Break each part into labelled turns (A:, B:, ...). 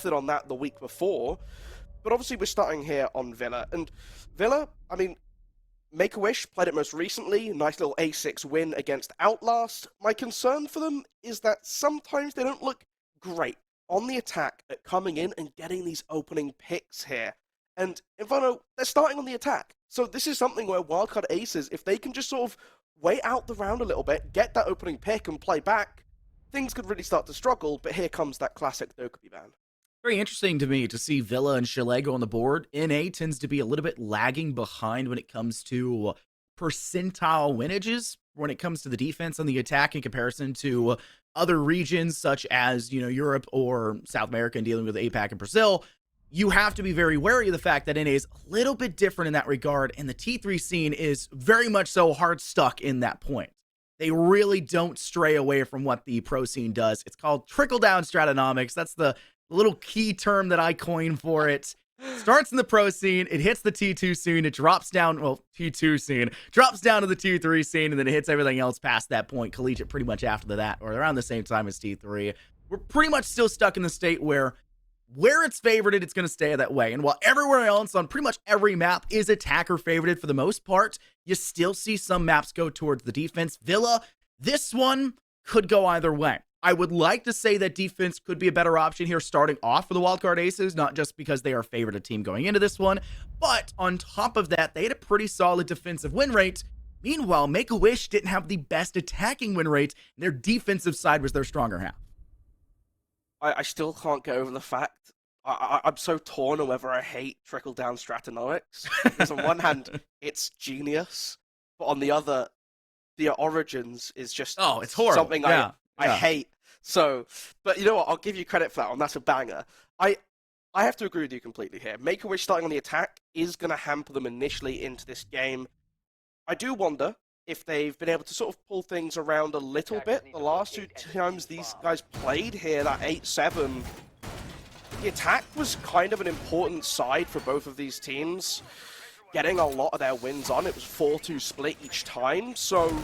A: on that the week before. But obviously we're starting here on Villa. And Villa, I mean, Make-A-Wish played it most recently, nice little A6 win against Outlast. My concern for them is that sometimes they don't look great on the attack at coming in and getting these opening picks here. And Inferno, they're starting on the attack. So this is something where Wildcard Aces, if they can just sort of wait out the round a little bit, get that opening pick and play back, things could really start to struggle, but here comes that classic Dokkaebi ban.
B: Very interesting to me to see Villa and Chalet go on the board. NA tends to be a little bit lagging behind when it comes to percentile winages, when it comes to the defense and the attack in comparison to other regions such as, Europe or South America and dealing with APAC and Brazil. You have to be very wary of the fact that NA is a little bit different in that regard, and the T3 scene is very much so hard stuck in that point. They really don't stray away from what the pro scene does. It's called trickle-down stratonomics. That's the little key term that I coined for it. Starts in the pro scene, it hits the T2 scene, it drops down, T2 scene, drops down to the T3 scene, and then it hits everything else past that point, collegiate pretty much after that, or around the same time as T3. We're pretty much still stuck in the state where it's favorited, it's going to stay that way. And while everywhere else on pretty much every map is attacker favorited for the most part, you still see some maps go towards the defense. Villa, this one could go either way. I would like to say that defense could be a better option here starting off for the Wildcard Aces, not just because they are favored a team going into this one, but on top of that, they had a pretty solid defensive win rate. Meanwhile, Make-A-Wish didn't have the best attacking win rate, and their defensive side was their stronger half.
A: I still can't get over the fact, I'm so torn on whether I hate trickle-down stratonomics, because on one hand, it's genius, but on the other, the origins is just
B: it's horrible.
A: Something I hate. So, but you know what? I'll give you credit for that one. That's a banger. I have to agree with you completely here. Make-A-Wish starting on the attack is going to hamper them initially into this game. I do wonder if they've been able to sort of pull things around a little bit. The last two times these guys played here, that 8-7, the attack was kind of an important side for both of these teams. Getting a lot of their wins on. It was 4-2 split each time. So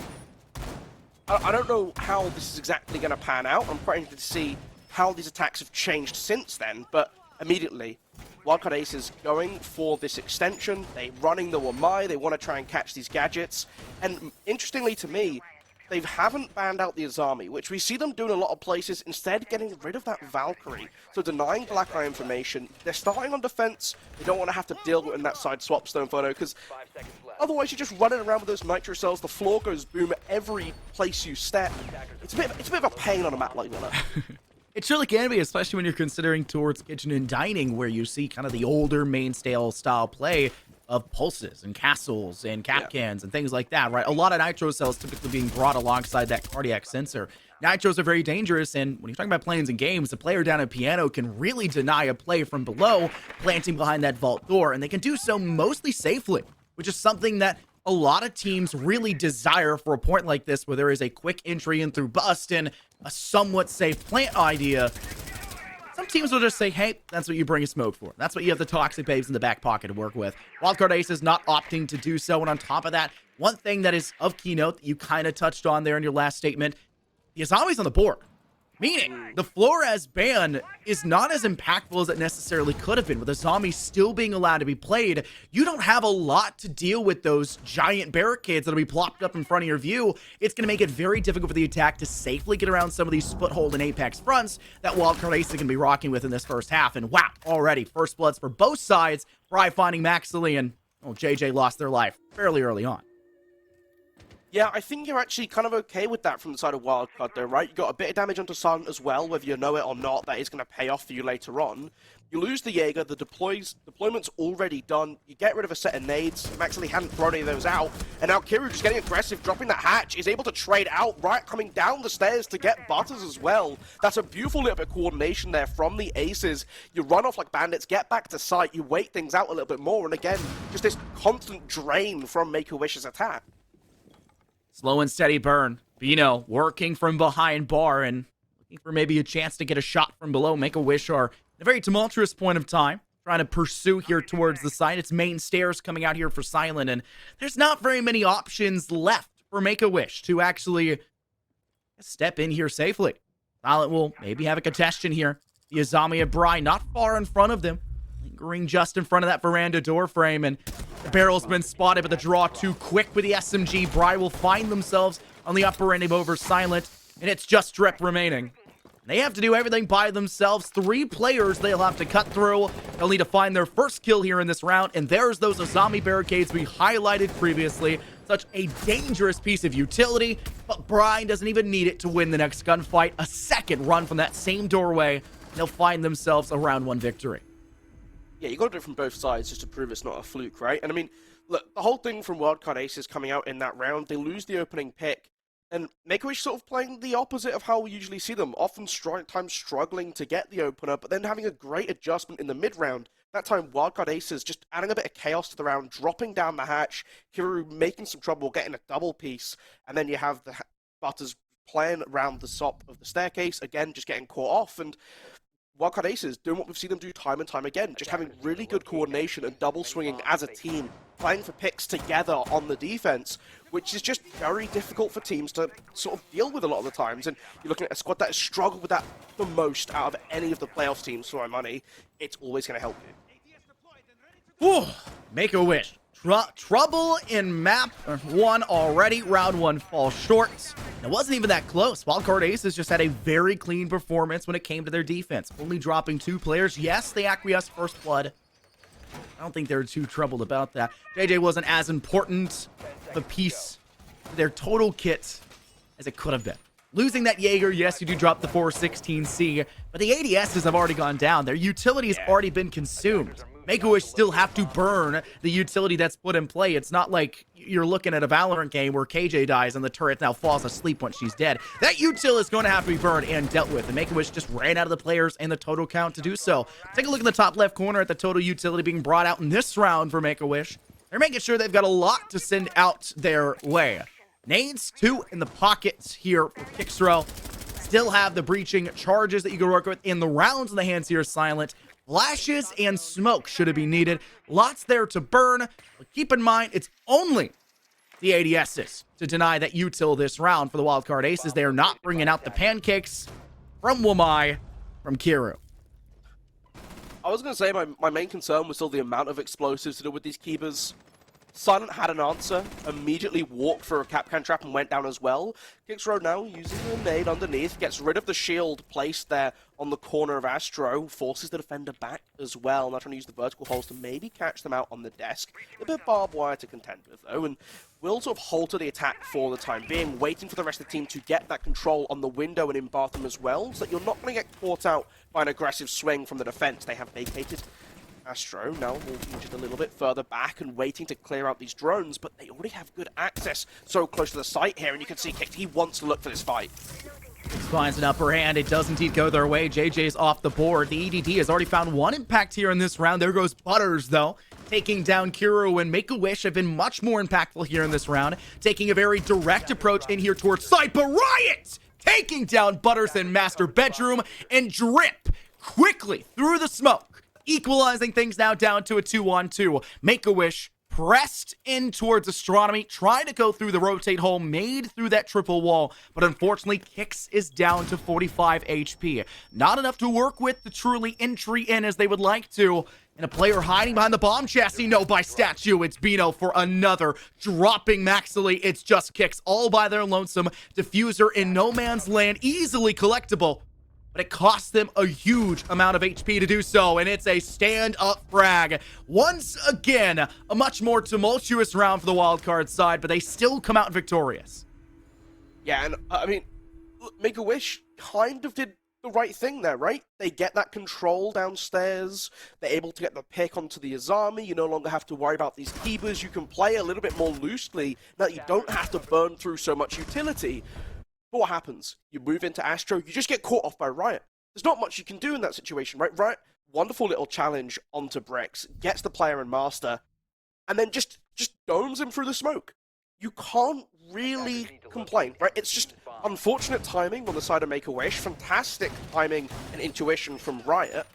A: I don't know how this is exactly going to pan out. I'm quite interested to see how these attacks have changed since then, but immediately, Wildcard Aces going for this extension. They're running the Wamai. They want to try and catch these gadgets. And interestingly to me, they haven't banned out the Azami, which we see them doing a lot of places, instead getting rid of that Valkyrie. So denying Black Eye information. They're starting on defense. They don't want to have to deal with in that side swap stone photo, because otherwise you're just running around with those nitro cells. The floor goes boom every place you step. It's a bit of a pain on a map like that.
B: It surely can be, especially when you're considering towards kitchen and dining, where you see kind of the older mainstay style play of pulses and castles and cap cans and things like that, right? A lot of nitro cells typically being brought alongside that cardiac sensor. Nitros are very dangerous, and when you're talking about planes and games, the player down at piano can really deny a play from below, planting behind that vault door, and they can do so mostly safely, which is something that a lot of teams really desire for a point like this, where there is a quick entry in through bust and a somewhat safe plant idea. Some teams will just say, hey, that's what you bring a smoke for. That's what you have the toxic babes in the back pocket to work with. Wildcard Ace is not opting to do so, and on top of that, one thing that is of keynote that you kind of touched on there in your last statement, the Azami's on the board. Meaning, the Flores ban is not as impactful as it necessarily could have been. With Azami still being allowed to be played, you don't have a lot to deal with those giant barricades that'll be plopped up in front of your view. It's going to make it very difficult for the attack to safely get around some of these foothold and apex fronts that Wildcard Ace is going to be rocking with in this first half. And wow, already, first bloods for both sides. Bri finding Maxley and JJ lost their life fairly early on.
A: Yeah, I think you're actually kind of okay with that from the side of Wildcard, though, right? You got a bit of damage onto Silent as well, whether you know it or not. That is going to pay off for you later on. You lose the Jaeger, the deployment's already done. You get rid of a set of nades. Maxley hadn't thrown any of those out. And now Kiru just getting aggressive, dropping that hatch, is able to trade out, right, coming down the stairs to get Butters as well. That's a beautiful little bit of coordination there from the Aces. You run off like bandits, get back to site, you wait things out a little bit more, and again, just this constant drain from Make-A-Wish's attack.
B: Slow and steady burn. Bino working from behind bar and looking for maybe a chance to get a shot from below. Make-A-Wish are in a very tumultuous point of time, trying to pursue here towards the side. It's main stairs coming out here for Silent, and there's not very many options left for Make-A-Wish to actually step in here safely. Silent will maybe have a congestion here. The Azami and Bry not far in front of them, lingering just in front of that veranda door frame, and the barrel's been spotted, but the draw too quick with the SMG. Bry will find themselves on the upper end of over Silent, and it's just Drip remaining. They have to do everything by themselves. 3 players they'll have to cut through. They'll need to find their first kill here in this round, and there's those Azami barricades we highlighted previously. Such a dangerous piece of utility, but Brian doesn't even need it to win the next gunfight. A second run from that same doorway, and they'll find themselves a round 1 victory.
A: Yeah, you got to do it from both sides just to prove it's not a fluke, right? And I mean, look, the whole thing from Wildcard Aces coming out in that round, they lose the opening pick, and Make-A-Wish sort of playing the opposite of how we usually see them, often times struggling to get the opener, but then having a great adjustment in the mid-round. That time, Wildcard Aces just adding a bit of chaos to the round, dropping down the hatch, Kiru making some trouble, getting a double piece, and then you have the Butters playing around the top of the staircase, again, just getting caught off, and Wildcard Aces doing what we've seen them do time and time again, just having really good coordination and double swinging as a team, playing for picks together on the defense, which is just very difficult for teams to sort of deal with a lot of the times. And you're looking at a squad that has struggled with that the most out of any of the playoffs teams, for my money. It's always going to help you.
B: Whew. Make-A-Wish. Trouble in map 1 already. Round 1 falls short. It wasn't even that close. Wildcard Aces just had a very clean performance when it came to their defense. Only dropping 2 players. Yes, they acquiesced first blood. I don't think they were too troubled about that. JJ wasn't as important of a piece to their total kit as it could have been. Losing that Jaeger, yes, you do drop the 416C, but the ADSs have already gone down. Their utility has already been consumed. Make-A-Wish still have to burn the utility that's put in play. It's not like you're looking at a Valorant game where KJ dies and the turret now falls asleep when she's dead. That util is going to have to be burned and dealt with, and Make-A-Wish just ran out of the players and the total count to do so. Take a look in the top left corner at the total utility being brought out in this round for Make-A-Wish. They're making sure they've got a lot to send out their way. Nades 2 in the pockets here for Kixro. Still have the breaching charges that you can work with in the rounds in the hands here. Silent. Flashes and smoke should it be needed. Lots there to burn, but keep in mind it's only the ADSs to deny that util this round for the Wildcard Aces. They are not bringing out the pancakes from Wamai, from Kiru.
A: I was going to say my main concern was still the amount of explosives to do with these keepers. Silent had an answer, immediately walked for a Capcan trap and went down as well. Kixro now using a nade underneath, gets rid of the shield placed there on the corner of Astro, forces the defender back as well, now trying to use the vertical holes to maybe catch them out on the desk. A bit of barbed wire to contend with though, and will sort of halter the attack for the time being, waiting for the rest of the team to get that control on the window and in Bathroom as well, so that you're not going to get caught out by an aggressive swing from the defense. They have vacated Astro now walking just a little bit further back and waiting to clear out these drones, but they already have good access so close to the site here, and you can see Kick, he wants to look for this fight.
B: Finds an upper hand. It does indeed go their way. JJ's off the board. The EDD has already found 1 impact here in this round. There goes Butters, though, taking down Kiru, and Make-A-Wish have been much more impactful here in this round, taking a very direct approach in here towards site, but Riot taking down Butters in Master Bedroom, and Drip quickly through the smoke, equalizing things now down to a 2-on-2. Make-A-Wish pressed in towards Astronomy, tried to go through the rotate hole, made through that triple wall, but unfortunately Kix is down to 45 HP. Not enough to work with the truly entry in as they would like to. And a player hiding behind the bomb chassis. No, by statue, it's Bino for another. Dropping maxily, it's just Kix all by their lonesome. Diffuser in no man's land, easily collectible, but it costs them a huge amount of HP to do so, and it's a stand-up frag. Once again, a much more tumultuous round for the wildcard side, but they still come out victorious.
A: Yeah, and I mean, Make-A-Wish kind of did the right thing there, right? They get that control downstairs, they're able to get the pick onto the Azami, you no longer have to worry about these keepers, you can play a little bit more loosely, now you don't have to burn through so much utility. But what happens? You move into Astro, you just get caught off by Riot. There's not much you can do in that situation, right? Riot, wonderful little challenge onto Brix, gets the player and master, and then just domes him through the smoke. You can't really complain, right? It's just unfortunate timing on the side of Make-A-Wish, fantastic timing and intuition from Riot.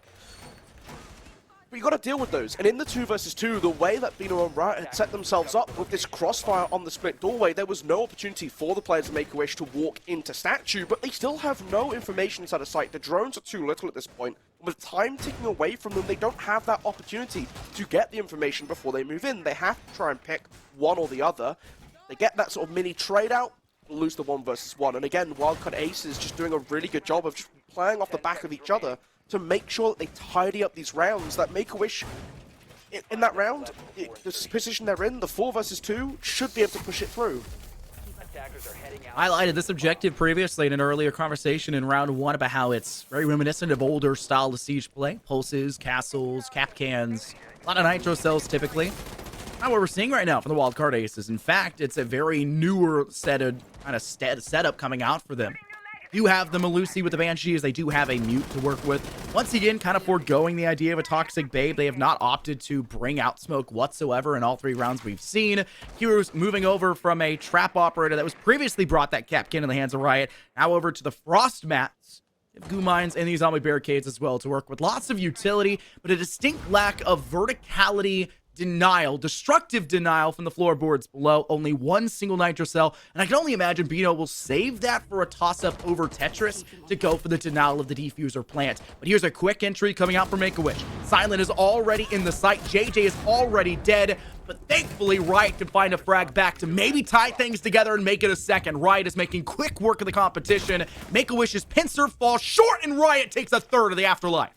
A: But you got to deal with those. And in the 2 versus 2, the way that Bino and Riot had set themselves up with this crossfire on the split doorway, there was no opportunity for the players of Make-A-Wish to walk into Statue, but they still have no information inside of sight. The drones are too little at this point. And with time ticking away from them, they don't have that opportunity to get the information before they move in. They have to try and pick one or the other. They get that sort of mini trade out, lose the 1 versus 1. And again, Wildcard Aces just doing a really good job of just playing off the back of each other to make sure that they tidy up these rounds. That Make-A-Wish, in that round, the position they're in, the 4 versus 2, should be able to push it through.
B: I highlighted this objective previously in an earlier conversation in round 1 about how it's very reminiscent of older style of siege play. Pulses, castles, cap cans, a lot of nitro cells typically. Not what we're seeing right now from the Wildcard Aces. In fact, it's a very newer set of kind of setup coming out for them. You have the Melusi with the Banshees. They do have a mute to work with. Once again, kind of foregoing the idea of a Toxic Babe. They have not opted to bring out smoke whatsoever in all 3 rounds we've seen. Heroes moving over from a Trap Operator that was previously brought that Capkin in the hands of Riot, now over to the Frost Mats. Goo Mines and these Zombie Barricades as well to work with. Lots of utility, but a distinct lack of verticality, denial, destructive denial from the floorboards below. Only 1 single nitro cell, and I can only imagine Bino will save that for a toss-up over Tetris to go for the denial of the defuser plant. But here's a quick entry coming out from Make-A-Wish. Silent is already in the site. JJ is already dead, but thankfully Riot can find a frag back to maybe tie things together and make it a second. Riot is making quick work of the competition. Make-A-Wish's pincer falls short, and Riot takes a third of the afterlife.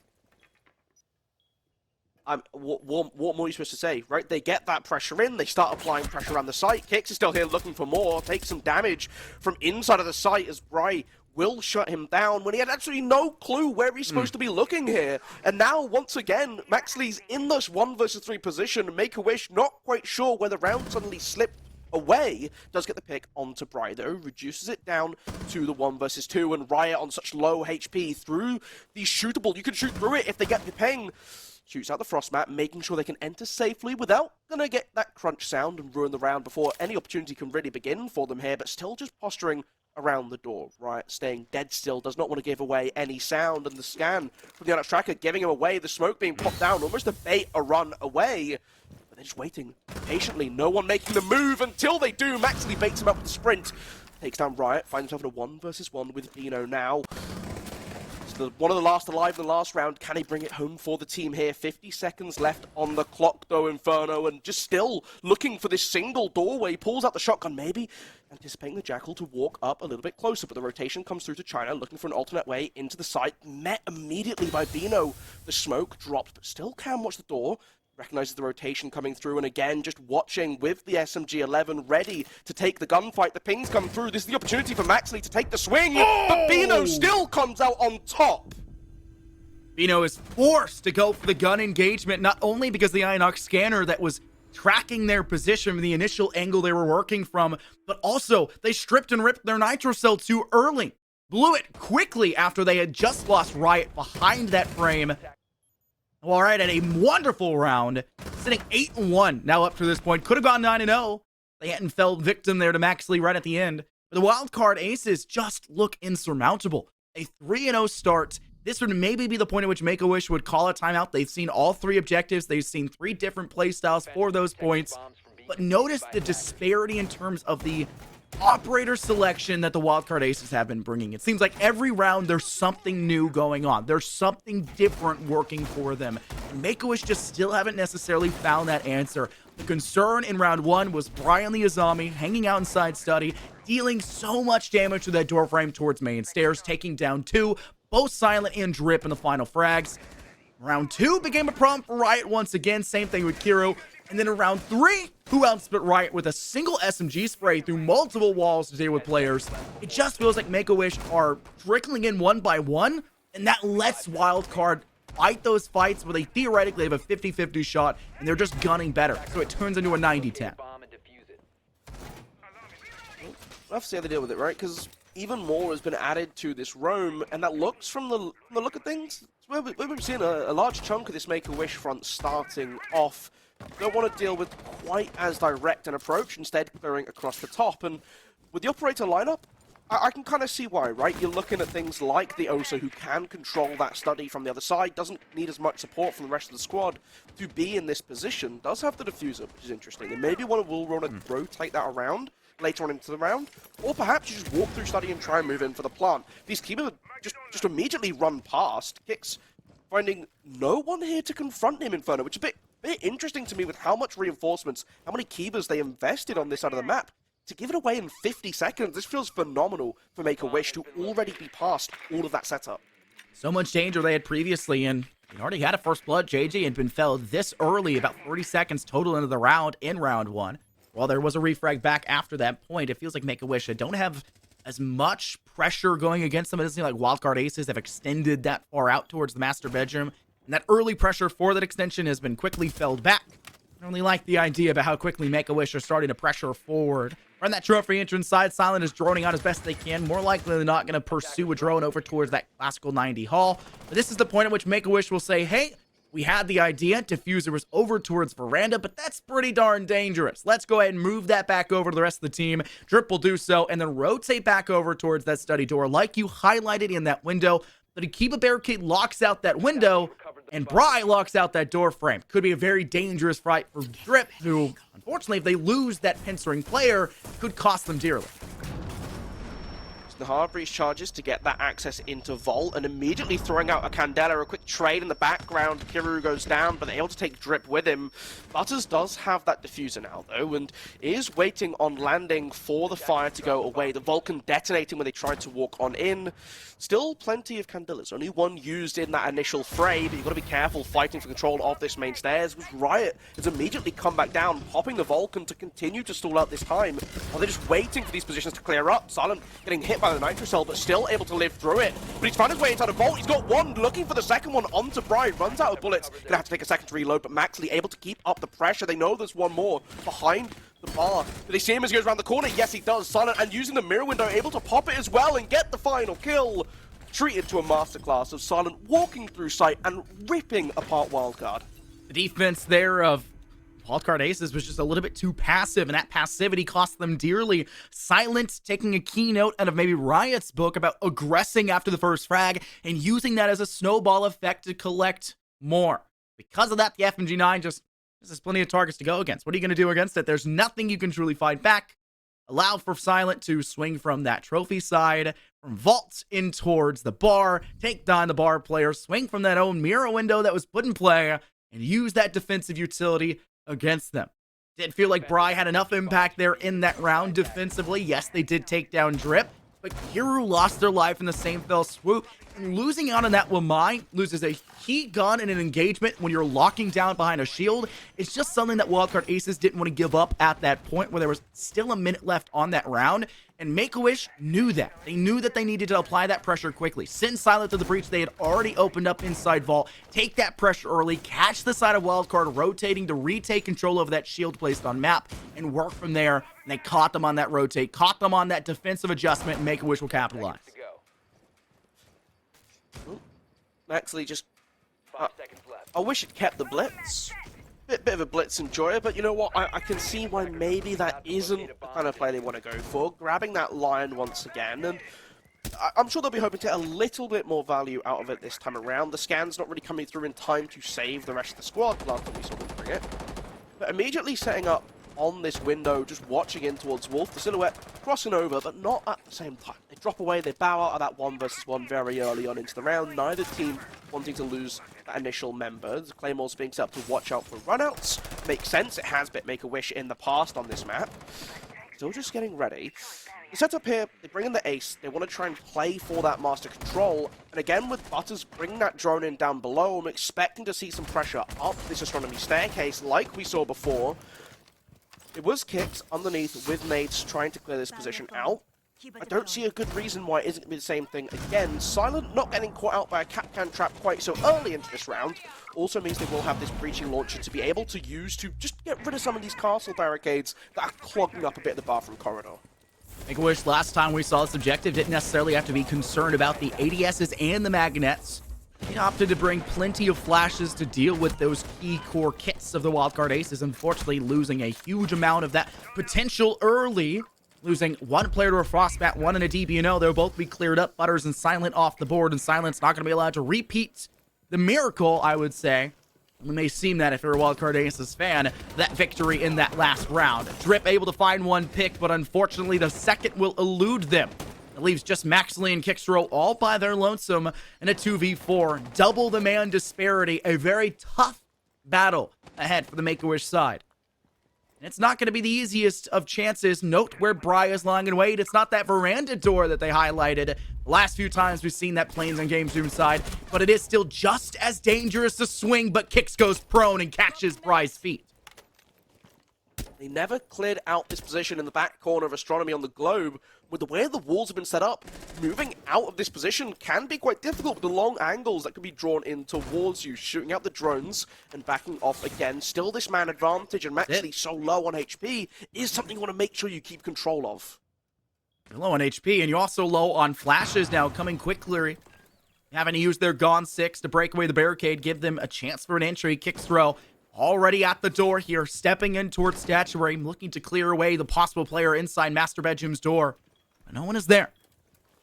A: What more are you supposed to say, right? They get that pressure in, they start applying pressure around the site. Kix is still here looking for more, takes some damage from inside of the site as Bry will shut him down when he had absolutely no clue where he's supposed to be looking here. And now, once again, Maxley's in this 1 versus 3 position. Make-A-Wish not quite sure where the round suddenly slipped away. Does get the pick onto Bry, though, reduces it down to the 1 versus 2, and Riot on such low HP through the shootable. You can shoot through it if they get the ping. Shoots out the frost mat, making sure they can enter safely without gonna get that crunch sound and ruin the round before any opportunity can really begin for them here, but still just posturing around the door, right? Staying dead still, does not want to give away any sound, and the scan from the Onyx Tracker giving him away, the smoke being popped down, almost a bait a run away. But they're just waiting patiently, no one making the move until they do. Maxley baits him up with the sprint, takes down Riot, finds himself in a 1 versus 1 with Bino now. One of the last alive in the last round. Can he bring it home for the team here? 50 seconds left on the clock, though, Inferno, and just still looking for this single doorway. Pulls out the shotgun, maybe anticipating the Jackal to walk up a little bit closer, but the rotation comes through to China, looking for an alternate way into the site. Met immediately by Bino. The smoke dropped, but still can watch the door. Recognizes the rotation coming through, and again, just watching with the SMG-11 ready to take the gunfight. The pings come through. This is the opportunity for Maxley to take the swing, but Bino still comes out on top.
B: Bino is forced to go for the gun engagement, not only because the Inox scanner that was tracking their position from the initial angle they were working from, but also they stripped and ripped their nitro cell too early. Blew it quickly after they had just lost Riot behind that frame. All right, and a wonderful round, sitting 8-1 now up to this point. Could have gone 9-0. They hadn't fell victim there to Maxley right at the end. But the Wildcard Aces just look insurmountable. A 3-0 start. This would maybe be the point at which Make-A-Wish would call a timeout. They've seen all 3 objectives. They've seen 3 different playstyles for those points. But notice the disparity in terms of the operator selection that the Wildcard Aces have been bringing. It seems like every round there's something new going on. There's something different working for them. And Make-A-Wish just still haven't necessarily found that answer. The concern in round 1 was Brian the Azami hanging out inside study, dealing so much damage to that doorframe towards main stairs, taking down 2, both Silent and Drip in the final frags. Round 2 became a problem for Riot once again. Same thing with Kiro. And then in round 3, who outsplit Riot with a single SMG spray through multiple walls to deal with players. It just feels like Make-A-Wish are trickling in 1 by 1, and that lets Wildcard fight those fights where they theoretically have a 50-50 shot, and they're just gunning better. So it turns into a 90-10.
A: We'll have to see how they deal with it, right? Because even more has been added to this roam, and that looks, from the look of things, we've seen a large chunk of this Make-A-Wish front starting off. Don't want to deal with quite as direct an approach, instead clearing across the top. And with the operator lineup, I can kind of see why, right? You're looking at things like the Osa, who can control that study from the other side, doesn't need as much support from the rest of the squad to be in this position, does have the diffuser, which is interesting, and maybe one will want to rotate that around later on into the round, or perhaps you just walk through study and try and move in for the plant. These keepers just immediately run past. Kicks finding no one here to confront him, Inferno, which is a bit interesting to me with how much reinforcements, how many keepers they invested on this side of the map. To give it away in 50 seconds, this feels phenomenal for Make-A-Wish to already be past all of that setup.
B: So much danger they had previously, and they already had a first blood. JJ had been felled this early, about 30 seconds total into the round in round one. While there was a refrag back after that point, it feels like Make-A-Wish don't have as much pressure going against them. It doesn't seem like Wildcard Aces have extended that far out towards the master bedroom. And that early pressure for that extension has been quickly felled back. I really like the idea about how quickly Make-A-Wish are starting to pressure forward. On that trophy entrance side, Silent is droning out as best they can. More likely than not going to pursue a drone over towards that classical 90 hall. But this is the point at which Make-A-Wish will say, hey, we had the idea. Diffuser was over towards Veranda, but that's pretty darn dangerous. Let's go ahead and move that back over to the rest of the team. Drip will do so, and then rotate back over towards that study door like you highlighted in that window. But Akiba Barricade locks out that window, and Bry locks out that door frame. Could be a very dangerous fight for Drip, who, unfortunately, if they lose that pincering player, could cost them dearly.
A: The hard breach charges to get that access into Vault, and immediately throwing out a Candela, a quick trade in the background. Kiru goes down, but they're able to take Drip with him. Butters does have that diffuser now, though, and is waiting on landing for the fire to go away. The Vulcan detonating when they tried to walk on in. Still plenty of Candelas, only one used in that initial fray, but you've got to be careful fighting for control of this main stairs. Riot has immediately come back down, popping the Vulcan to continue to stall out this time, while they're just waiting for these positions to clear up. Silent getting hit by the Nitro Cell, but still able to live through it. But he's found his way inside a Vault. He's got one, looking for the second one onto Bry. Runs out of bullets. Gonna have to take a second to reload, but Maxley able to keep up the pressure. They know there's one more behind the bar. Do they see him as he goes around the corner? Yes, he does. Silent, and using the mirror window, able to pop it as well and get the final kill. Treated to a masterclass of Silent walking through sight and ripping apart Wildcard.
B: The defense there of Wildcard Aces was just a little bit too passive, and that passivity cost them dearly. Silent taking a keynote out of maybe Riot's book about aggressing after the first frag and using that as a snowball effect to collect more. Because of that, the FMG9 just has plenty of targets to go against. What are you going to do against it? There's nothing you can truly fight back. Allow for Silent to swing from that trophy side, from Vault in towards the bar, take down the bar player, swing from that own mirror window that was put in play, and use that defensive utility against them. Did feel like Bry had enough impact there in that round defensively. Yes, they did take down Drip, but Kiru lost their life in the same fell swoop. And losing out on that Wamai loses a heat gun in an engagement when you're locking down behind a shield. It's just something that Wildcard Aces didn't want to give up at that point where there was still a minute left on that round. And Make-A-Wish knew that. They knew that they needed to apply that pressure quickly. Send Silent to the breach. They had already opened up inside Vault. Take that pressure early. Catch the side of Wildcard rotating to retake control of that shield placed on map and work from there. And they caught them on that rotate. Caught them on that defensive adjustment. And Make-A-Wish will capitalize.
A: Maxley just... I wish it kept the blitz. Bit of a blitz enjoyer, but you know what? I can see why maybe that isn't the kind of play they want to go for. Grabbing that Lion once again, and I'm sure they'll be hoping to get a little bit more value out of it this time around. The scan's not really coming through in time to save the rest of the squad. Last time we saw them bring it. But immediately setting up on this window, just watching in towards Wolf, the silhouette crossing over, but not at the same time. They drop away, they bow out of that 1 versus 1 very early on into the round. Neither team wanting to lose that initial member. The Claymore's being set up to watch out for runouts. Makes sense, it has been Make-A-Wish in the past on this map. Still just getting ready. The setup here, they bring in the ace, they want to try and play for that master control, and again with Butters bringing that drone in down below, I'm expecting to see some pressure up this astronomy staircase like we saw before. It was kicked underneath with nades trying to clear this position out. I don't see a good reason why it isn't going to be the same thing again. Silent not getting caught out by a Capcan trap quite so early into this round also means they will have this breaching launcher to be able to use to just get rid of some of these castle barricades that are clogging up a bit of the bathroom corridor.
B: Make-A-Wish, last time we saw this objective, didn't necessarily have to be concerned about the ADSs and the magnets. They opted to bring plenty of flashes to deal with those key core kits of the Wildcard Aces, unfortunately losing a huge amount of that potential early. losing one player to a Frostbat, one in a DBNO. They'll both be cleared up. Butters and Silent off the board, and Silent's not going to be allowed to repeat the miracle, I would say. It may seem that if you're a Wildcard Aces fan, that victory in that last round. Drip able to find one pick, but unfortunately the second will elude them. It leaves just Maxley and Kixrow all by their lonesome in a 2v4. Double the man disparity. A very tough battle ahead for the Make-A-Wish side. And it's not going to be the easiest of chances. Note where Bry is lying in wait. It's not that veranda door that they highlighted the last few times we've seen that Plains and Game Zoom side, but it is still just as dangerous to swing, but Kix goes prone and catches Bry's feet.
A: They never cleared out this position in the back corner of Astronomy on the globe. With the way the walls have been set up, moving out of this position can be quite difficult with the long angles that can be drawn in towards you, shooting out the drones and backing off again. Still this man advantage, and Maxley so low on HP is something you want to make sure you keep control of.
B: You're low on HP, and you're also low on flashes now, coming quickly. Having to use their Gone 6 to break away the barricade, give them a chance for an entry. Kixrow already at the door here, stepping in towards Statuary, looking to clear away the possible player inside Master Bedroom's door. But no one is there.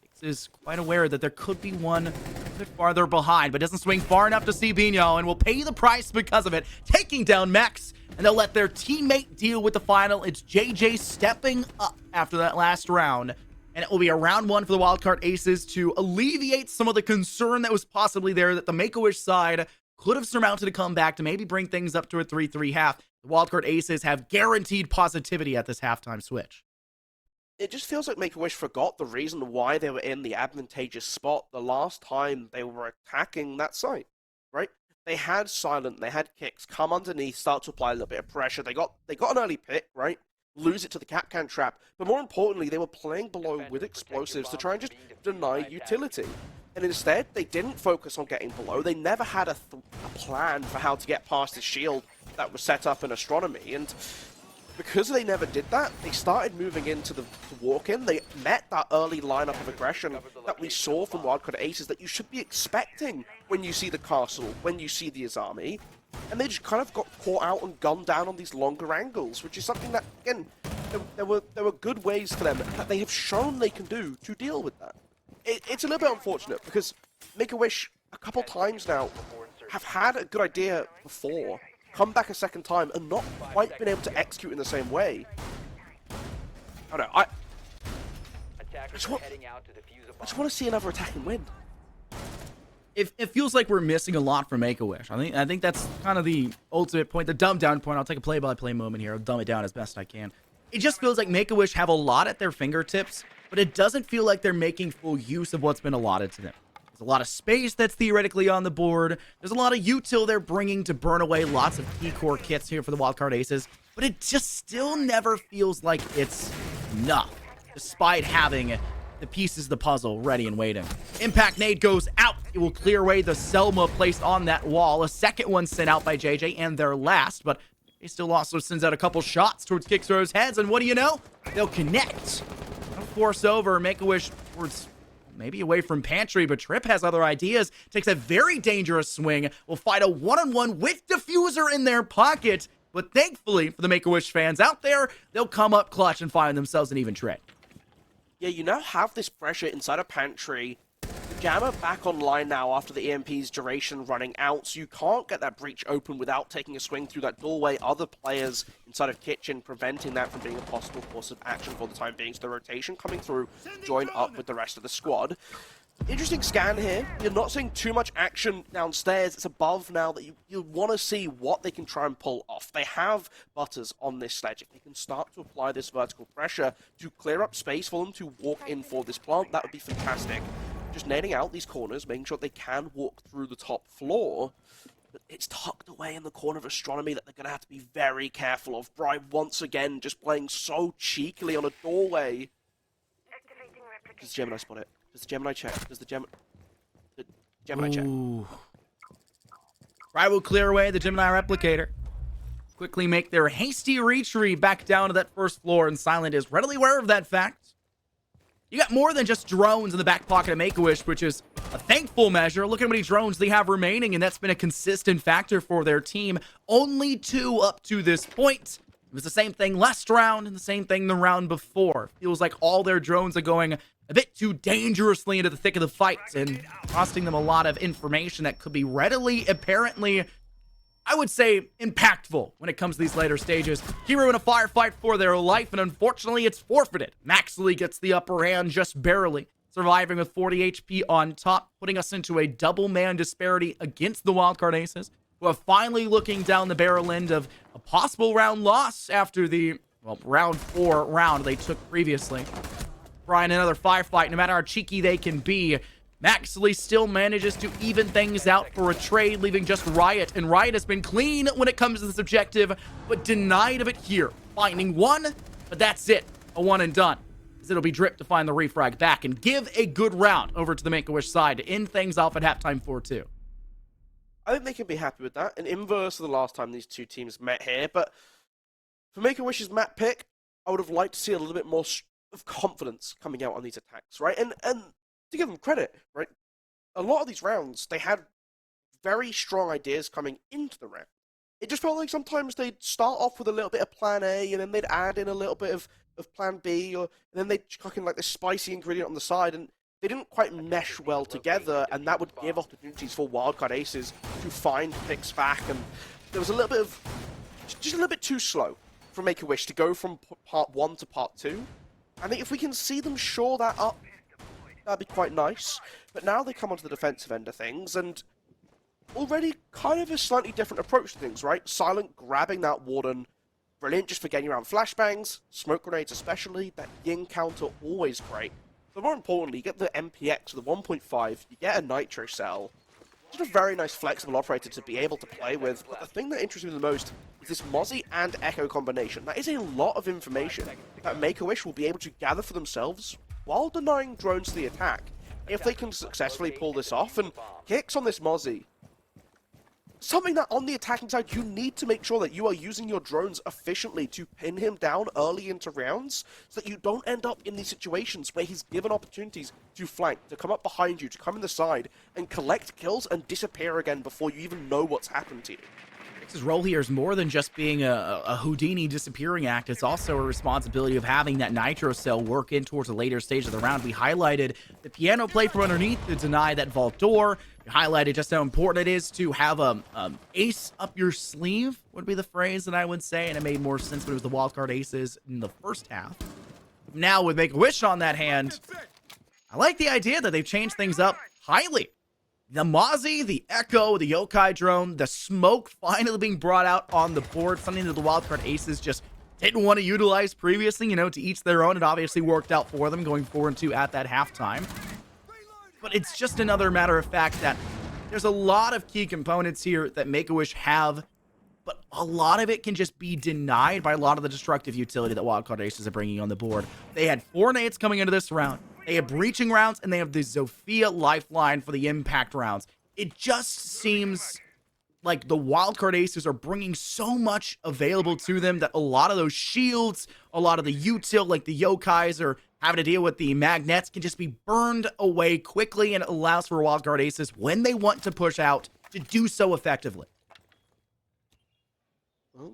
B: Kix is quite aware that there could be one a bit farther behind, but doesn't swing far enough to see Bino, and will pay the price because of it, taking down Max, and they'll let their teammate deal with the final. It's JJ stepping up after that last round, and it will be a round one for the Wildcard Aces to alleviate some of the concern that was possibly there that the Make-A-Wish side could have surmounted a comeback to maybe bring things up to a 3-3 half. The Wildcard Aces have guaranteed positivity at this halftime switch.
A: It just feels like Make-A-Wish forgot the reason why they were in the advantageous spot the last time they were attacking that site, right? They had Silent, they had Kix come underneath, start to apply a little bit of pressure. They got an early pick, right? Lose it to the Capcan trap. But more importantly, they were playing below with explosives to try and just deny utility. And instead, they didn't focus on getting below. They never had a plan for how to get past the shield that was set up in Astronomy. And because they never did that, they started moving into the walk-in. They met that early lineup of aggression that we saw from Wildcard Aces that you should be expecting when you see the castle, when you see the Azami. And they just kind of got caught out and gunned down on these longer angles, which is something that, again, there were good ways for them that they have shown they can do to deal with that. It's a little bit unfortunate because Make-A-Wish a couple times now have had a good idea before, come back a second time, and not quite been able to execute in the same way. I don't know, I just want to see another attack and win.
B: It feels like we're missing a lot from Make-A-Wish. I think that's kind of the ultimate point, the dumb down point. I'll take a play-by-play moment here. I'll dumb it down as best I can. It just feels like Make-A-Wish have a lot at their fingertips, but it doesn't feel like they're making full use of what's been allotted to them. There's a lot of space that's theoretically on the board. There's a lot of util they're bringing to burn away lots of key core kits here for the Wildcard Aces, but it just still never feels like it's enough, despite having the pieces of the puzzle ready and waiting. Impact nade goes out. It will clear away the Selma placed on that wall. A second one sent out by JJ, and their last, but he still also sends out a couple shots towards Kixrow's heads, and what do you know? They'll connect. They'll force over, Make-A-Wish towards maybe away from Pantry, but Trip has other ideas. Takes a very dangerous swing. Will fight a one-on-one with Diffuser in their pocket, but thankfully for the Make-A-Wish fans out there, they'll come up clutch and find themselves an even trade.
A: Yeah, you now have this pressure inside a Pantry. Jammer back online now after the EMP's duration running out, so you can't get that breach open without taking a swing through that doorway. Other players inside of Kitchen preventing that from being a possible course of action for the time being. So the rotation coming through, join up with the rest of the squad. Interesting scan here. You're not seeing too much action downstairs. It's above now that you want to see what they can try and pull off. They have Butters on this sledge. If they can start to apply this vertical pressure to clear up space for them to walk in for this plant, that would be fantastic. Just nailing out these corners, making sure they can walk through the top floor. But it's tucked away in the corner of Astronomy that they're going to have to be very careful of. Bry once again just playing so cheekily on a doorway. Does Gemini spot it? Does the Gemini check? Does the Gemini check?
B: Bry will clear away the Gemini replicator. Quickly make their hasty retreat back down to that first floor, and Silent is readily aware of that fact. You got more than just drones in the back pocket of Make-A-Wish, which is a thankful measure. Look at how many drones they have remaining, and that's been a consistent factor for their team. Only 2 up to this point. It was the same thing last round and the same thing the round before. Feels like all their drones are going a bit too dangerously into the thick of the fight and costing them a lot of information that could be readily, apparently, I would say, impactful when it comes to these later stages. Hero in a firefight for their life, and unfortunately, it's forfeited. Maxley gets the upper hand just barely, surviving with 40 HP on top, putting us into a double-man disparity against the Wildcard Aces, who are finally looking down the barrel end of a possible round loss after the, well, round 4 round they took previously. Brian, another firefight, no matter how cheeky they can be, Maxley still manages to even things out for a trade, leaving just Riot, and Riot has been clean when it comes to this objective, but denied of it here. Finding one, but that's it. A one and done. As it'll be Drip to find the refrag back and give a good round over to the Make-A-Wish side to end things off at halftime 4-2.
A: I think they can be happy with that, an inverse of the last time these two teams met here, but for Make-A-Wish's map pick, I would have liked to see a little bit more of confidence coming out on these attacks, right? And to give them credit, right? A lot of these rounds, they had very strong ideas coming into the round. It just felt like sometimes they'd start off with a little bit of plan A, and then they'd add in a little bit of plan B, and then they'd chuck in like this spicy ingredient on the side, and they didn't quite mesh well together, and that would give opportunities for Wildcard Aces to find picks back, and there was a little bit of, just a little bit too slow for Make-A-Wish to go from part 1 to part 2. I think if we can see them shore that up, that'd be quite nice. But now they come onto the defensive end of things, and already kind of a slightly different approach to things, right? Silent grabbing that Warden, brilliant just for getting around flashbangs, smoke grenades especially, that Ying counter always great. But more importantly, you get the MPX with the 1.5, you get a Nitro Cell. Just a very nice flexible operator to be able to play with, but the thing that interests me the most is this Mozzie and Echo combination. That is a lot of information that Make-A-Wish will be able to gather for themselves while denying drones to the attack. If they can successfully pull this off, and kicks on this Mozzie, something that on the attacking side you need to make sure that you are using your drones efficiently to pin him down early into rounds so that you don't end up in these situations where he's given opportunities to flank, to come up behind you, to come in the side and collect kills and disappear again before you even know what's happened to you.
B: His role here is more than just being a Houdini disappearing act. It's also a responsibility of having that Nitro Cell work in towards a later stage of the round. We highlighted the piano play from underneath to deny that vault door. We highlighted just how important it is to have a ace up your sleeve, would be the phrase that I would say, and it made more sense when it was the Wildcard Aces in the first half. Now with Make-A-Wish on that hand, I like the idea that they've changed things up highly. The Mozzie, the Echo, the Yokai drone, the smoke finally being brought out on the board, something that the Wildcard Aces just didn't want to utilize previously, you know, to each their own. It obviously worked out for them going 4-2 at that halftime. But it's just another matter of fact that there's a lot of key components here that Make-A-Wish have, but a lot of it can just be denied by a lot of the destructive utility that Wildcard Aces are bringing on the board. They had 4 nades coming into this round. They have breaching rounds, and they have the Zofia lifeline for the impact rounds. It just seems like the Wildcard Aces are bringing so much available to them that a lot of those shields, a lot of the util, like the Yokais, are having to deal with the magnets, can just be burned away quickly, and it allows for Wildcard Aces, when they want to push out, to do so effectively.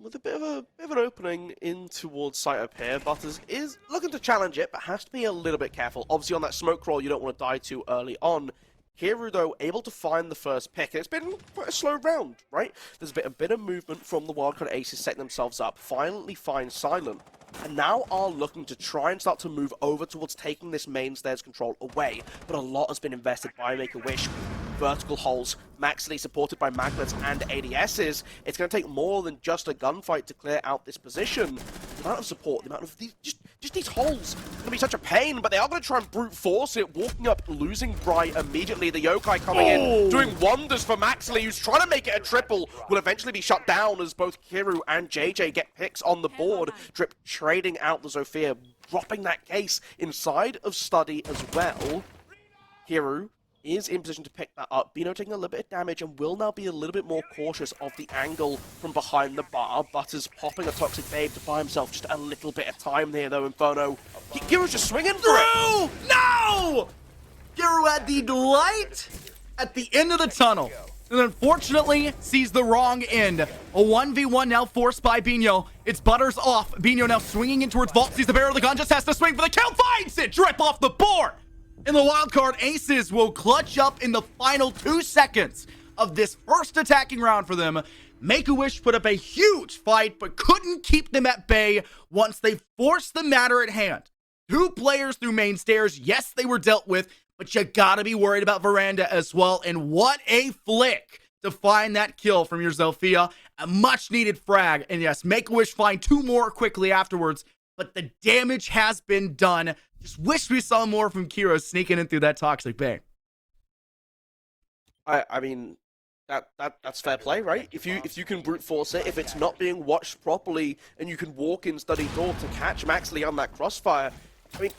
A: With a bit of an opening in towards site up here, Butters is looking to challenge it, but has to be a little bit careful. Obviously, on that smoke roll, you don't want to die too early on. Hero, though, able to find the first pick, and it's been quite a slow round, right? There's a bit of movement from the Wildcard Aces setting themselves up, finally find Silent, and now are looking to try and start to move over towards taking this main stairs control away, but a lot has been invested by Make-A-Wish. Vertical holes, Maxley supported by magnets and ADSs. It's going to take more than just a gunfight to clear out this position. The amount of support, the amount of these, just these holes, going to be such a pain, but they are going to try and brute force it, walking up, losing Bright immediately. The Yokai coming in, doing wonders for Maxley, who's trying to make it a triple, will eventually be shut down as both Kiru and JJ get picks on the board. Drip trading out the Zofia, dropping that case inside of Study as well. Kiru is in position to pick that up. Bino taking a little bit of damage and will now be a little bit more cautious of the angle from behind the bar. Butters popping a Toxic Babe to buy himself just a little bit of time there, though. Inferno, Giro's just swinging for it.
B: No! Giro had the light at the end of the tunnel. and unfortunately sees the wrong end. A 1v1 now forced by Bino. It's Butters off. Bino now swinging in towards Vault. Sees the barrel of the gun, just has to swing for the kill. Finds it! Drip off the board! And the Wildcard Aces will clutch up in the final 2 seconds of this first attacking round for them. Make-A-Wish put up a huge fight, but couldn't keep them at bay once they forced the matter at hand. 2 players through main stairs. Yes, they were dealt with, but you gotta be worried about Veranda as well. And what a flick to find that kill from your Zofia. A much-needed frag. And yes, Make-A-Wish find 2 more quickly afterwards, but the damage has been done. Just wish we saw more from Kiro sneaking in through that toxic bay.
A: I mean, that's fair play, right? If you can brute force it, if it's not being watched properly, and you can walk in study door to catch Maxley on that crossfire, I mean,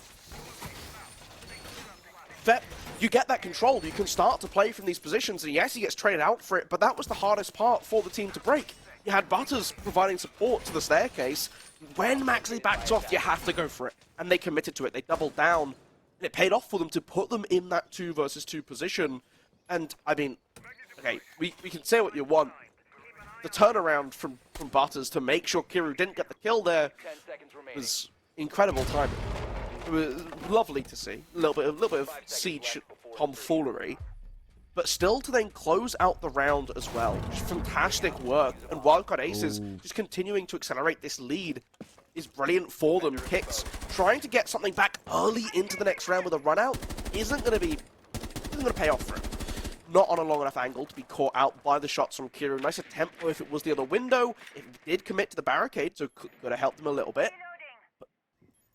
A: you get that control. You can start to play from these positions, and yes, he gets traded out for it, but that was the hardest part for the team to break. You had Butters providing support to the staircase. When Maxley backed off, you have to go for it. And they committed to it. They doubled down. And it paid off for them to put them in that 2 versus 2 position. And, I mean, okay, we can say what you want. The turnaround from Butters to make sure Kiru didn't get the kill there was incredible timing. It was lovely to see. A little bit of siege tomfoolery. But still to then close out the round as well. Just fantastic work. And Wildcard Aces just continuing to accelerate this lead is brilliant for them. Kicks trying to get something back early into the next round with a run out isn't going to pay off for him. Not on a long enough angle to be caught out by the shots from Kiru. Nice attempt if it was the other window. It did commit to the barricade, so could have helped him a little bit. But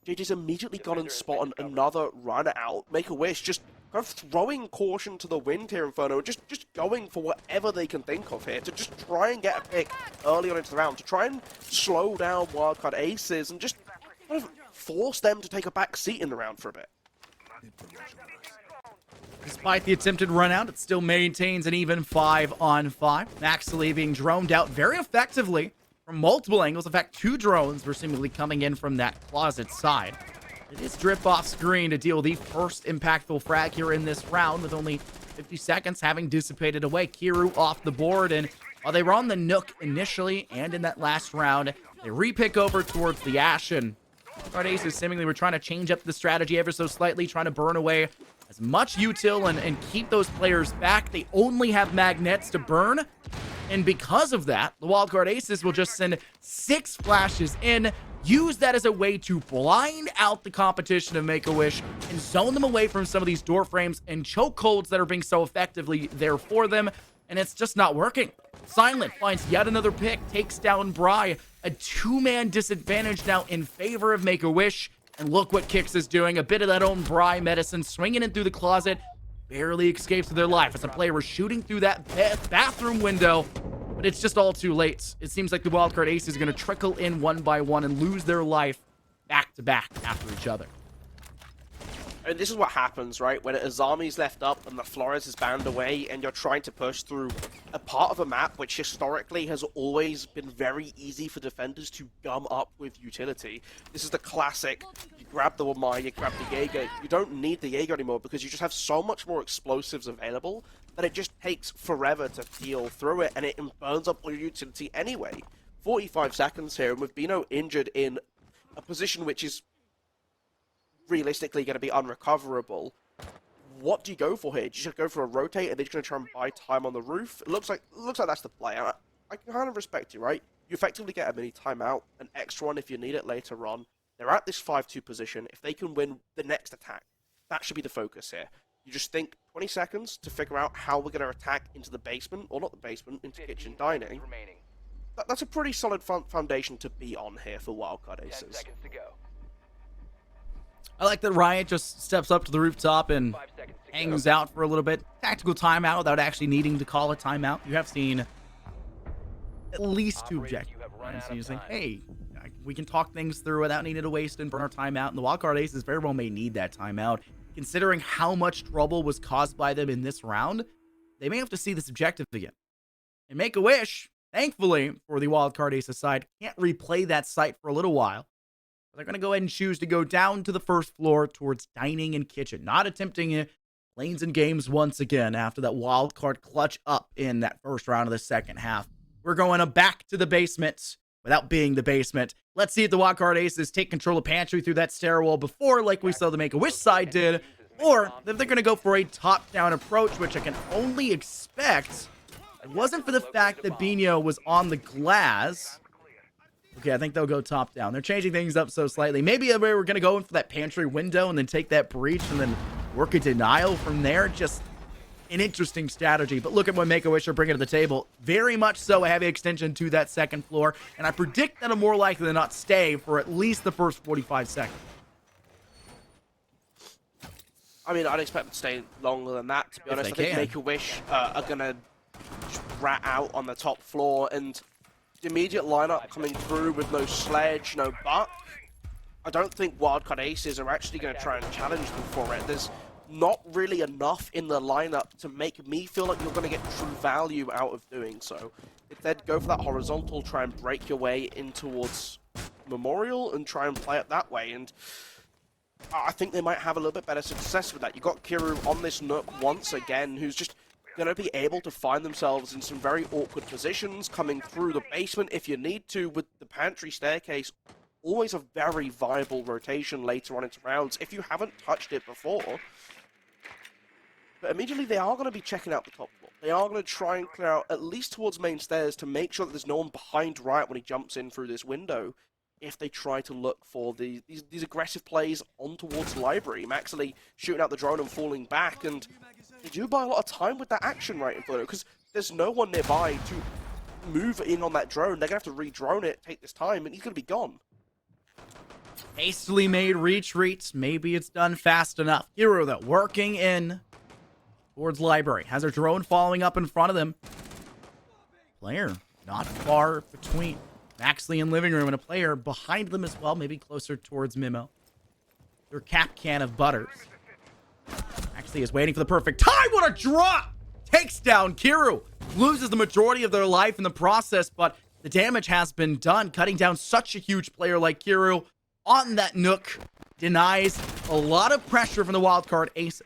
A: JJ's immediately gone and spotted another run out. Make-A-Wish just kind of throwing caution to the wind here, Inferno. Just going for whatever they can think of here to just try and get a pick early on into the round, to try and slow down Wildcard Aces and just kind of force them to take a back seat in the round for a bit.
B: Despite the attempted run out, it still maintains an even 5-on-5. Maxley being droned out very effectively from multiple angles. In fact, 2 drones were seemingly coming in from that closet side. It is Drip off screen to deal the first impactful frag here in this round, with only 50 seconds having dissipated away. Kiru off the board, and while they were on the Nook initially and in that last round, they repick over towards the Ash, and Guard Aces seemingly were trying to change up the strategy ever so slightly, trying to burn away as much util and keep those players back. They only have magnets to burn, and because of that, the Wildcard Aces will just send 6 flashes in, use that as a way to blind out the competition of Make-A-Wish and zone them away from some of these door frames and chokeholds that are being so effectively there for them, and it's just not working. Silent finds yet another pick, takes down Bry. A 2-man disadvantage now in favor of Make-A-Wish. And look what Kix is doing. A bit of that own Bry medicine, swinging in through the closet. Barely escapes with their life as the player was shooting through that bathroom window. But it's just all too late. It seems like the Wildcard Ace is going to trickle in one by one and lose their life back to back after each other.
A: And this is what happens, right? When Azami's left up and the Flores is banned away and you're trying to push through a part of a map which historically has always been very easy for defenders to gum up with utility. This is the classic, you grab the Wamai, you grab the Jaeger. You don't need the Jaeger anymore because you just have so much more explosives available that it just takes forever to peel through it, and it burns up all your utility anyway. 45 seconds here, and with Bino injured in a position which is realistically going to be unrecoverable. What do you go for here? Do you just go for a rotate and they're just going to try and buy time on the roof? It looks like that's the play. I kind of respect you, right? You effectively get a mini timeout, an extra one if you need it later on. They're at this 5-2 position. If they can win the next attack, that should be the focus here. You just think 20 seconds to figure out how we're going to attack into the basement, or not the basement, into kitchen dining. That's a pretty solid foundation to be on here for Wildcard Aces.
C: 10 seconds to go.
B: I like that Riot just steps up to the rooftop and hangs out for a little bit. Tactical timeout without actually needing to call a timeout. You have seen at least 2 objectives. So you say, hey, we can talk things through without needing to waste and burn our timeout. And the Wildcard Aces very well may need that timeout. Considering how much trouble was caused by them in this round, they may have to see this objective again. And Make-A-Wish, thankfully, for the Wildcard Aces side, can't replay that site for a little while. They're going to go ahead and choose to go down to the first floor towards dining and kitchen, not attempting lanes and games once again after that wild card clutch up in that first round of the second half. We're going back to the basement without being the basement. Let's see if the Wildcard Aces take control of Pantry through that stairwell before, like we saw the Make-A-Wish side did, or if they're going to go for a top-down approach, which I can only expect. It wasn't for the fact that Bino was on the glass. Okay, I think they'll go top-down. They're changing things up so slightly. Maybe we're going to go in for that Pantry window and then take that breach and then work a denial from there. Just an interesting strategy. But look at what Make-A-Wish are bringing to the table. Very much so a heavy extension to that second floor. And I predict that it'll more likely than not stay for at least the first 45 seconds.
A: I mean, I'd expect them to stay longer than that, to be honest. I think Make-A-Wish are going to rat out on the top floor, and the immediate lineup coming through with no Sledge, no Buck. I don't think Wildcard Aces are actually going to try and challenge them for it. There's not really enough in the lineup to make me feel like you're going to get true value out of doing so. Instead, go for that horizontal, try and break your way in towards Memorial and try and play it that way. And I think they might have a little bit better success with that. You've got Kiru on this Nook once again, who's just going to be able to find themselves in some very awkward positions, coming through the basement if you need to, with the Pantry staircase. Always a very viable rotation later on into rounds if you haven't touched it before. But immediately they are going to be checking out the top floor. They are going to try and clear out at least towards main stairs to make sure that there's no one behind Riot when he jumps in through this window. If they try to look for these aggressive plays on towards Library, Maxley shooting out the drone and falling back, and they do buy a lot of time with that action right in front of it, because there's no one nearby to move in on that drone. They're going to have to re-drone it, take this time, and he's going to be gone.
B: Hastily made retreats. Maybe it's done fast enough. Hero, though, working in towards Library. Has her drone following up in front of them. Player not far between Maxley and Living Room, and a player behind them as well, maybe closer towards Mimo. Their cap can of Butters. Maxley is waiting for the perfect time. What a drop! Takes down Kiru. Loses the majority of their life in the process, but the damage has been done. Cutting down such a huge player like Kiru on that Nook denies a lot of pressure from the Wildcard Aces.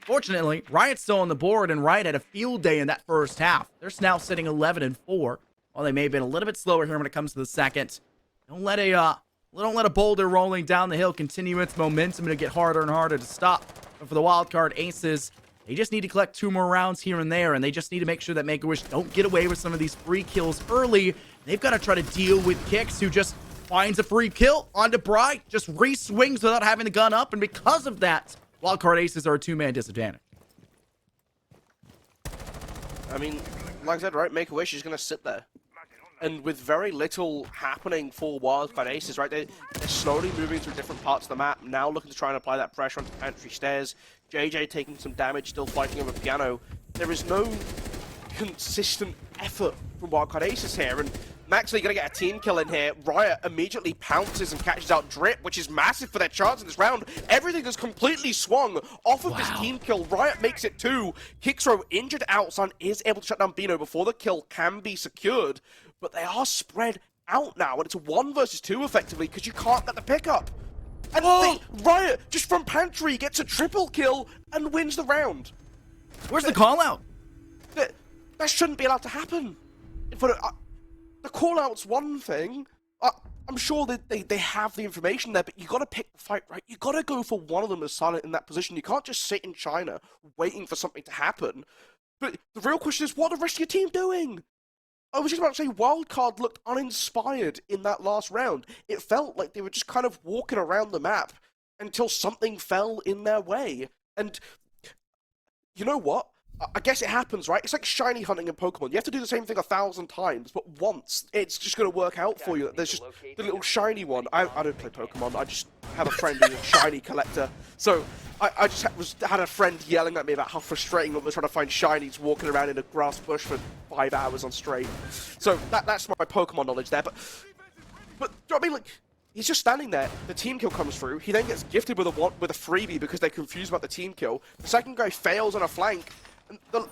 B: Fortunately, Riot's still on the board, and Riot had a field day in that first half. They're now sitting 11-4. While they may have been a little bit slower here when it comes to the second. Don't let a boulder rolling down the hill continue its momentum and get harder and harder to stop. But for the Wildcard Aces, they just need to collect 2 more rounds here and there, and they just need to make sure that Make-A-Wish don't get away with some of these free kills early. They've got to try to deal with Kix, who just finds a free kill onto Bright, just re-swings without having the gun up, and because of that, Wildcard Aces are a 2-man disadvantage.
A: I mean, like I said, right, Make-A-Wish is going to sit there. And with very little happening for Wildcard Aces, right, they're slowly moving through different parts of the map, now looking to try and apply that pressure onto Pantry Stairs. JJ taking some damage, still fighting over Piano. There is no consistent effort from Wildcard Aces here, and Maxley going to get a team kill in here. Riot immediately pounces and catches out Drip, which is massive for their chance in this round. Everything has completely swung off of this team kill. Riot makes it 2. Kixro injured outside is able to shut down Bino before the kill can be secured. But they are spread out now, and it's a 1 versus 2 effectively, because you can't get the pickup. And Riot, just from Pantry, gets a triple kill and wins the round.
B: Where's the call-out?
A: That shouldn't be allowed to happen. The call-out's one thing. I'm sure that they have the information there, but you got to pick the fight, right? You got to go for one of them as silent in that position. You can't just sit in China waiting for something to happen. But the real question is, what are the rest of your team doing? I was just about to say, Wildcard looked uninspired in that last round. It felt like they were just kind of walking around the map until something fell in their way. And you know what? I guess it happens, right? It's like shiny hunting in Pokemon. You have to do the same thing 1,000 times, but once, it's just going to work out for you. There's just the little shiny one. I don't play Pokemon. I just have a friend who's a shiny collector. So I just had a friend yelling at me about how frustrating it was trying to find shinies walking around in a grass bush for 5 hours on straight. So that's my Pokemon knowledge there. But do you know what I mean? Like, he's just standing there. The team kill comes through. He then gets gifted with a freebie because they're confused about the team kill. The second guy fails on a flank. And the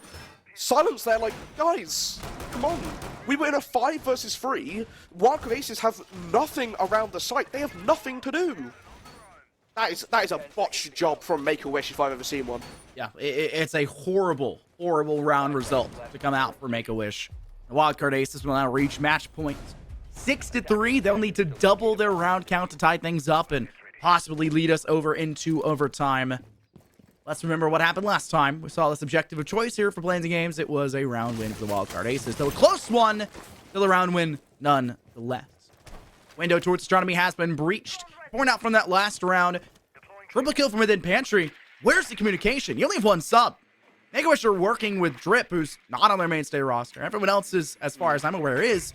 A: silence there, like, guys, come on. We were in a 5 versus 3. Wildcard Aces have nothing around the site. They have nothing to do. that is a botched job from Make-A-Wish if I've ever seen one.
B: Yeah, it's a horrible, horrible round result to come out for Make-A-Wish. The Wildcard Aces will now reach match point 6-3. They'll need to double their round count to tie things up and possibly lead us over into overtime. Let's remember what happened last time. We saw this objective of choice here for Plans and Games. It was a round win for the Wildcard Aces. Though a close one, still a round win nonetheless. Window towards Astronomy has been breached. Pouring out from that last round. Triple kill from within Pantry. Where's the communication? You only have one sub. Make-A-Wish are working with Drip, who's not on their mainstay roster. Everyone else is, as far as I'm aware, is.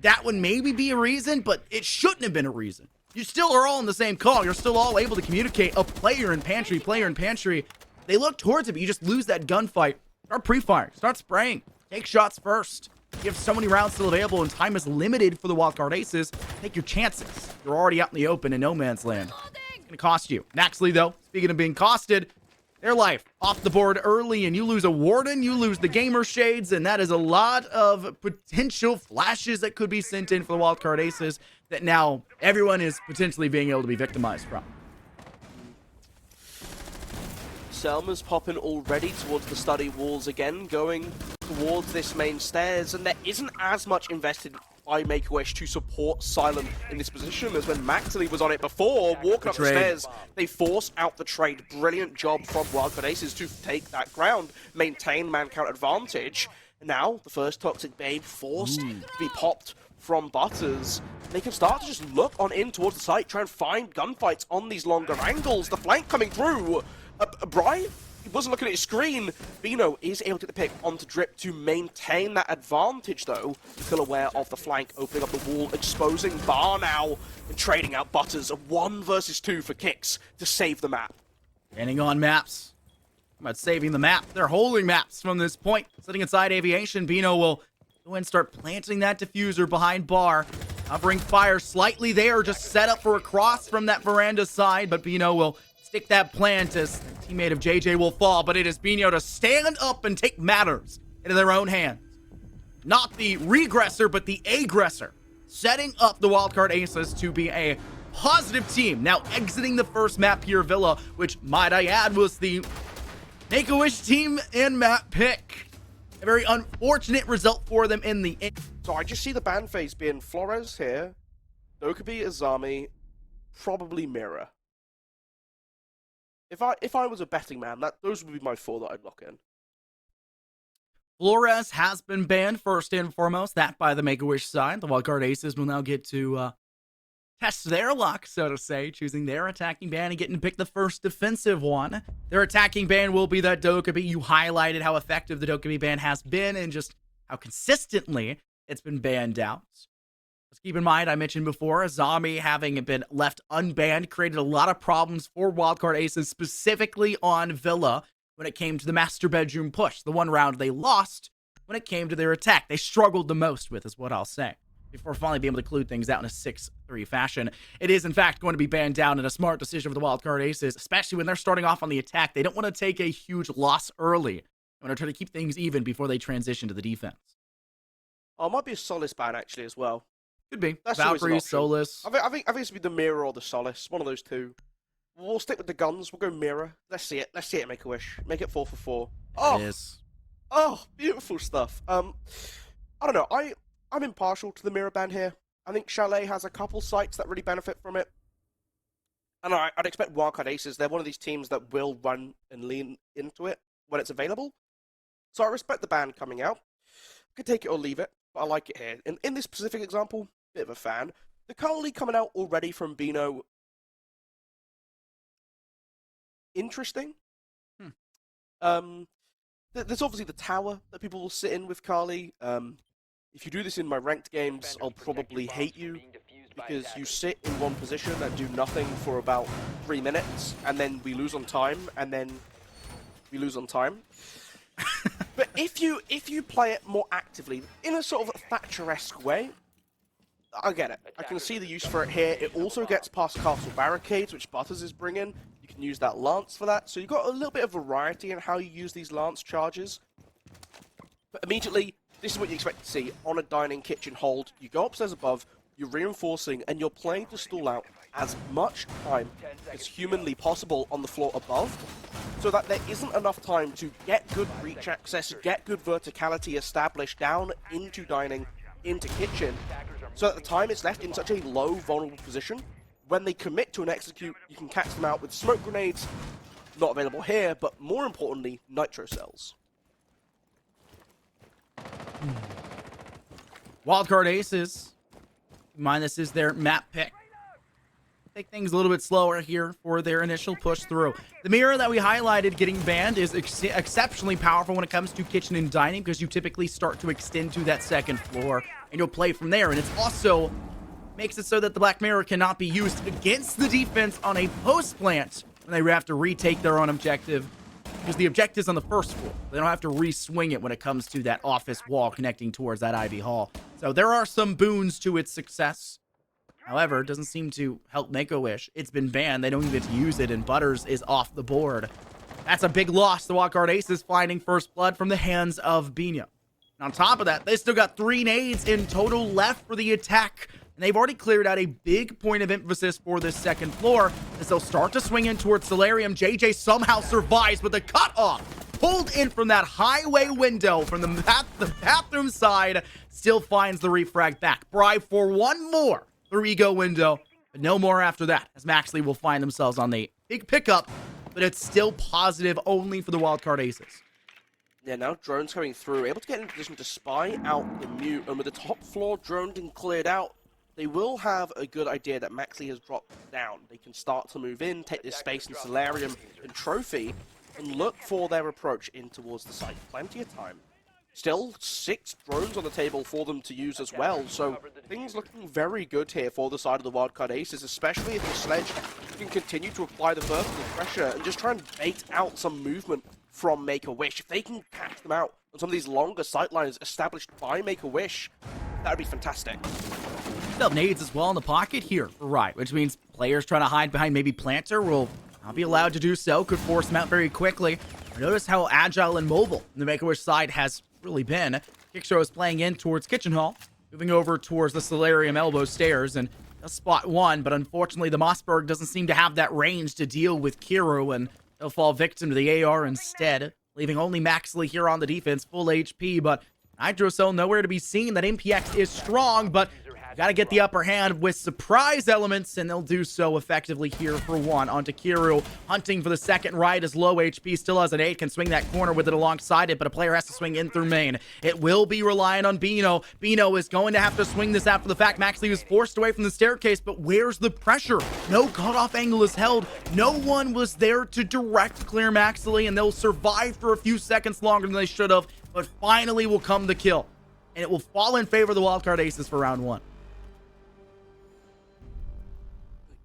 B: That would maybe be a reason, but it shouldn't have been a reason. You still are all in the same call. You're still all able to communicate. A player in Pantry. They look towards it, but you just lose that gunfight. Start pre-firing. Start spraying. Take shots first. You have so many rounds still available, and time is limited for the Wildcard Aces. Take your chances. You're already out in the open in no man's land. It's going to cost you. Naxley, though, speaking of being costed, their life off the board early, and you lose a Warden, you lose the Gamer Shades, and that is a lot of potential flashes that could be sent in for the Wildcard Aces that now everyone is potentially being able to be victimized from.
A: Selma's popping already towards the study walls again, going towards this main stairs, and there isn't as much invested by Make-A-Wish to support Silent in this position as when Maxley was on it before, walking up the stairs. They force out the trade. Brilliant job from Wildcard Aces to take that ground, maintain man count advantage. And now, the first Toxic Babe forced to be popped from Butters. They can start to just look on in towards the site, try and find gunfights on these longer angles. The flank coming through. Brian, he wasn't looking at his screen. Bino is able to get the pick onto Drip to maintain that advantage, though. Still aware of the flank, opening up the wall, exposing Bar now, and trading out Butters. A 1 versus 2 for Kicks to save the map.
B: Standing on maps. I'm about saving the map. They're holding maps from this point. Sitting inside Aviation, Bino will go and start planting that diffuser behind Bar. Covering fire slightly there, just set up for a cross from that veranda side, but Bino will stick that plant as the teammate of JJ will fall, but it is Bino to stand up and take matters into their own hands. Not the regressor, but the aggressor. Setting up the Wildcard Aces to be a positive team. Now exiting the first map here, Villa, which, might I add, was the Make-A-Wish team in map pick. A very unfortunate result for them in the end.
A: So I just see the ban phase being Flores here, Dokubi, Azami, probably Mirror. If I was a betting man, those would be my 4 that I'd lock in.
B: Flores has been banned first and foremost, that by the Make-A-Wish side. The Wildcard Aces will now get to test their luck, so to say, choosing their attacking ban and getting to pick the first defensive one. Their attacking ban will be that Dokubi. You highlighted how effective the Dokubi ban has been and just how consistently it's been banned out. Let's keep in mind, I mentioned before, Azami having been left unbanned created a lot of problems for Wildcard Aces, specifically on Villa when it came to the master bedroom push. The one round they lost when it came to their attack. They struggled the most with, is what I'll say, before finally being able to conclude things out in a 6-3 fashion. It is, in fact, going to be banned down, and a smart decision for the Wildcard Aces, especially when they're starting off on the attack. They don't want to take a huge loss early. They want to try to keep things even before they transition to the defense.
A: Oh, it might be a Solace ban, actually, as well.
B: Could be.
A: That's
B: Valkyrie, Solus.
A: I think it's be the Mirror or the Solace. One of those two. We'll stick with the guns. We'll go Mirror. Let's see it. Let's see it. Make-A-Wish. Make it 4 for 4. Oh,
B: Yes.
A: Oh, beautiful stuff. I don't know. I'm impartial to the Mirror ban here. I think Chalet has a couple sites that really benefit from it. And I'd expect Wildcard Aces. They're one of these teams that will run and lean into it when it's available. So I respect the ban coming out. I could take it or leave it, but I like it here. In this specific example, bit of a fan. The Carly coming out already from Bino. Interesting. There's obviously the tower that people will sit in with Carly. If you do this in my ranked games, I'll probably hate you because you sit in one position and do nothing for about 3 minutes, and then we lose on time, and then we lose on time. But if you play it more actively, in a sort of Thatcher-esque way, I get it. I can see the use for it here. It also gets past castle barricades, which Butters is bringing. You can use that lance for that. So you've got a little bit of variety in how you use these lance charges. But immediately, this is what you expect to see on a dining kitchen hold. You go upstairs above, you're reinforcing, and you're playing to stall out as much time as humanly possible on the floor above, so that there isn't enough time to get good reach access, get good verticality established down into dining, into kitchen, so that the time is left in such a low, vulnerable position. When they commit to an execute, you can catch them out with smoke grenades, not available here, but more importantly, nitro cells.
B: Wildcard Aces. Mind this is their map pick. Take things a little bit slower here for their initial push through. The mirror that we highlighted getting banned is exceptionally powerful when it comes to kitchen and dining, because you typically start to extend to that second floor and you'll play from there. And it's also makes it so that the Black Mirror cannot be used against the defense on a post plant when they have to retake their own objective, because the objective's on the first floor. They don't have to re-swing it when it comes to that office wall connecting towards that Ivy Hall. So there are some boons to its success. However, it doesn't seem to help Make-A-Wish. It's been banned. They don't even get to use it, and Butters is off the board. That's a big loss. The Wildcard Aces finding first blood from the hands of Bino. And on top of that, they still got 3 nades in total left for the attack. And they've already cleared out a big point of emphasis for this second floor, as they'll start to swing in towards Solarium. JJ somehow survives, but the cutoff pulled in from that highway window from the bathroom side still finds the refrag back. Bribe for one more 3-go window, but no more after that, as Maxley will find themselves on the big pickup, but it's still positive only for the Wildcard Aces.
A: Yeah, now drones coming through, able to get in a position to spy out the mute, and with the top floor droned and cleared out, they will have a good idea that Maxley has dropped down. They can start to move in, take this space in Solarium and Trophy, and look for their approach in towards the site. Plenty of time. Still 6 drones on the table for them to use as well, so things looking very good here for the side of the Wildcard Aces, especially if the Sledge can continue to apply the vertical pressure and just try and bait out some movement from Make-A-Wish. If they can catch them out on some of these longer sightlines established by Make-A-Wish, that would be fantastic.
B: Still have nades as well in the pocket here for Riot, which means players trying to hide behind maybe Planter will not be allowed to do so. Could force them out very quickly. Notice how agile and mobile the Make-A-Wish side has really been. Kickshow is playing in towards Kitchen Hall, moving over towards the Solarium elbow stairs, and a spot one, but unfortunately the Mossberg doesn't seem to have that range to deal with Kiru, and they'll fall victim to the AR instead, leaving only Maxley here on the defense, full HP, but Nitrocell nowhere to be seen. That MPX is strong, but got to get the upper hand with surprise elements, and they'll do so effectively here for one. Onto Kiru, hunting for the second right as low HP, still has an 8, can swing that corner with it alongside it, but a player has to swing in through main. It will be reliant on Bino. Bino is going to have to swing this after the fact. Maxley was forced away from the staircase, but where's the pressure? No cutoff angle is held. No one was there to direct clear Maxley, and they'll survive for a few seconds longer than they should have, but finally will come the kill. And it will fall in favor of the Wildcard Aces for round 1.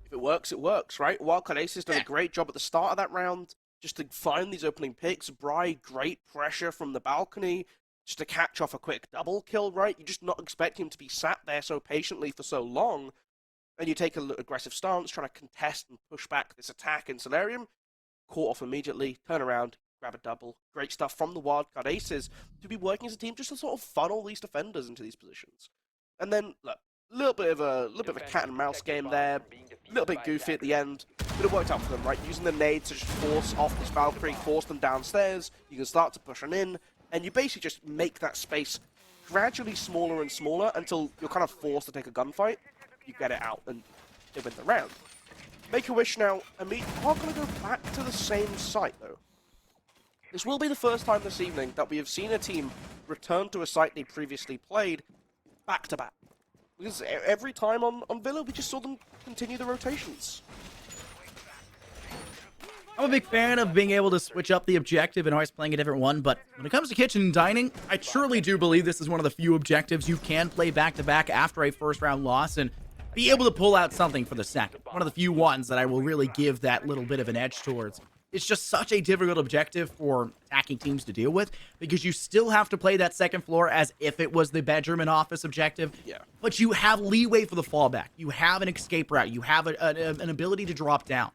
A: If it works, right? Wildcard Aces done a great job at the start of that round, just to find these opening picks. Bry, great pressure from the balcony, just to catch off a quick double kill, right? You just not expect him to be sat there so patiently for so long, and you take an aggressive stance, trying to contest and push back this attack in Solarium, caught off immediately, turn around, grab a double. Great stuff from the Wildcard Aces to be working as a team just to sort of funnel these defenders into these positions. And then, look, a little bit of a cat and mouse game there, a little bit goofy at the end. Could have worked out for them, right? Using the nades to just force off this Valkyrie, force them downstairs. You can start to push on in, and you basically just make that space gradually smaller and smaller until you're kind of forced to take a gunfight. You get it out, and they win the round. Make-A-Wish now, I mean, are going to go back to the same site, though. This will be the first time this evening that we have seen a team return to a site they previously played back-to-back. Because every time on Villa, we just saw them continue the rotations.
B: I'm a big fan of being able to switch up the objective and always playing a different one, but when it comes to kitchen and dining, I truly do believe this is one of the few objectives you can play back-to-back after a first-round loss and be able to pull out something for the second. One of the few ones that I will really give that little bit of an edge towards. It's just such a difficult objective for attacking teams to deal with, because you still have to play that second floor as if it was the bedroom and office objective.
A: Yeah.
B: But you have leeway for the fallback. You have an escape route. You have an ability to drop down.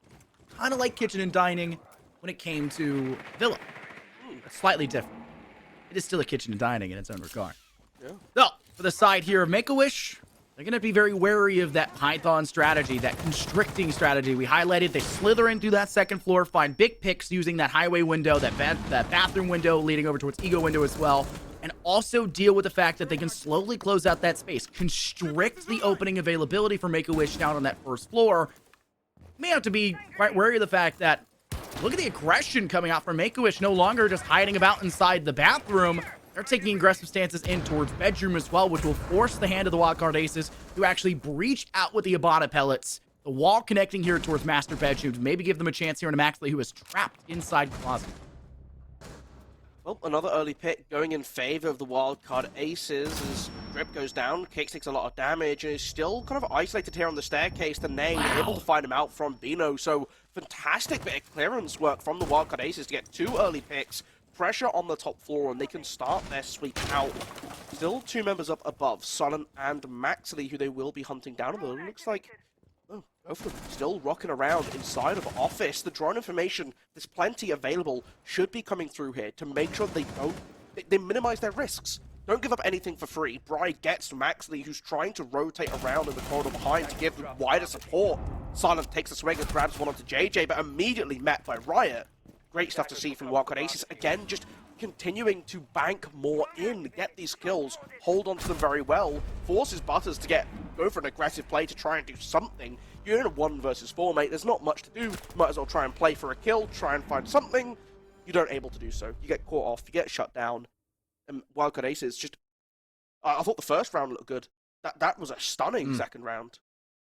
B: Kind of like kitchen and dining when it came to Villa. But slightly different. It is still a kitchen and dining in its own regard.
A: Yeah.
B: So, for the side here of Make-A-Wish, They're going to be very wary of that Python strategy, that constricting strategy we highlighted. They slither in through that second floor, find big picks using that highway window, that bathroom window leading over towards Ego window as well, and also deal with the fact that they can slowly close out that space, constrict the opening availability for Make-A-Wish down on that first floor. You may have to be quite wary of the fact that, look at the aggression coming out from Make-A-Wish, no longer just hiding about inside the bathroom. They're taking aggressive stances in towards bedroom as well, which will force the hand of the Wildcard Aces to actually breach out with the Abana pellets. The wall connecting here towards master bedroom to maybe give them a chance here on Maxley, who is trapped inside closet.
A: Well, another early pick going in favor of the Wildcard Aces as Drip goes down. Kix takes a lot of damage and is still kind of isolated here on the staircase. The nade able to find him out from Bino. So fantastic bit of clearance work from the Wildcard Aces to get 2 early picks. Pressure on the top floor, and they can start their sweep out. Still 2 members up above, Silent and Maxley, who they will be hunting down. Although it looks like, oh, both of them still rocking around inside of office. The drone information, there's plenty available, should be coming through here to make sure they minimize their risks. Don't give up anything for free. Bride gets Maxley, who's trying to rotate around in the corridor behind to give wider support. Silent takes a swing and grabs one onto JJ, but immediately met by Riot. Great stuff to see from Wildcard Aces. Again, just continuing to bank more in, get these kills, hold on to them very well, forces Butters to go for an aggressive play to try and do something. You're in a 1 versus 4, mate. There's not much to do. Might as well try and play for a kill, try and find something. You don't able to do so. You get caught off, you get shut down. And Wildcard Aces just... I thought the first round looked good. That was a stunning second round.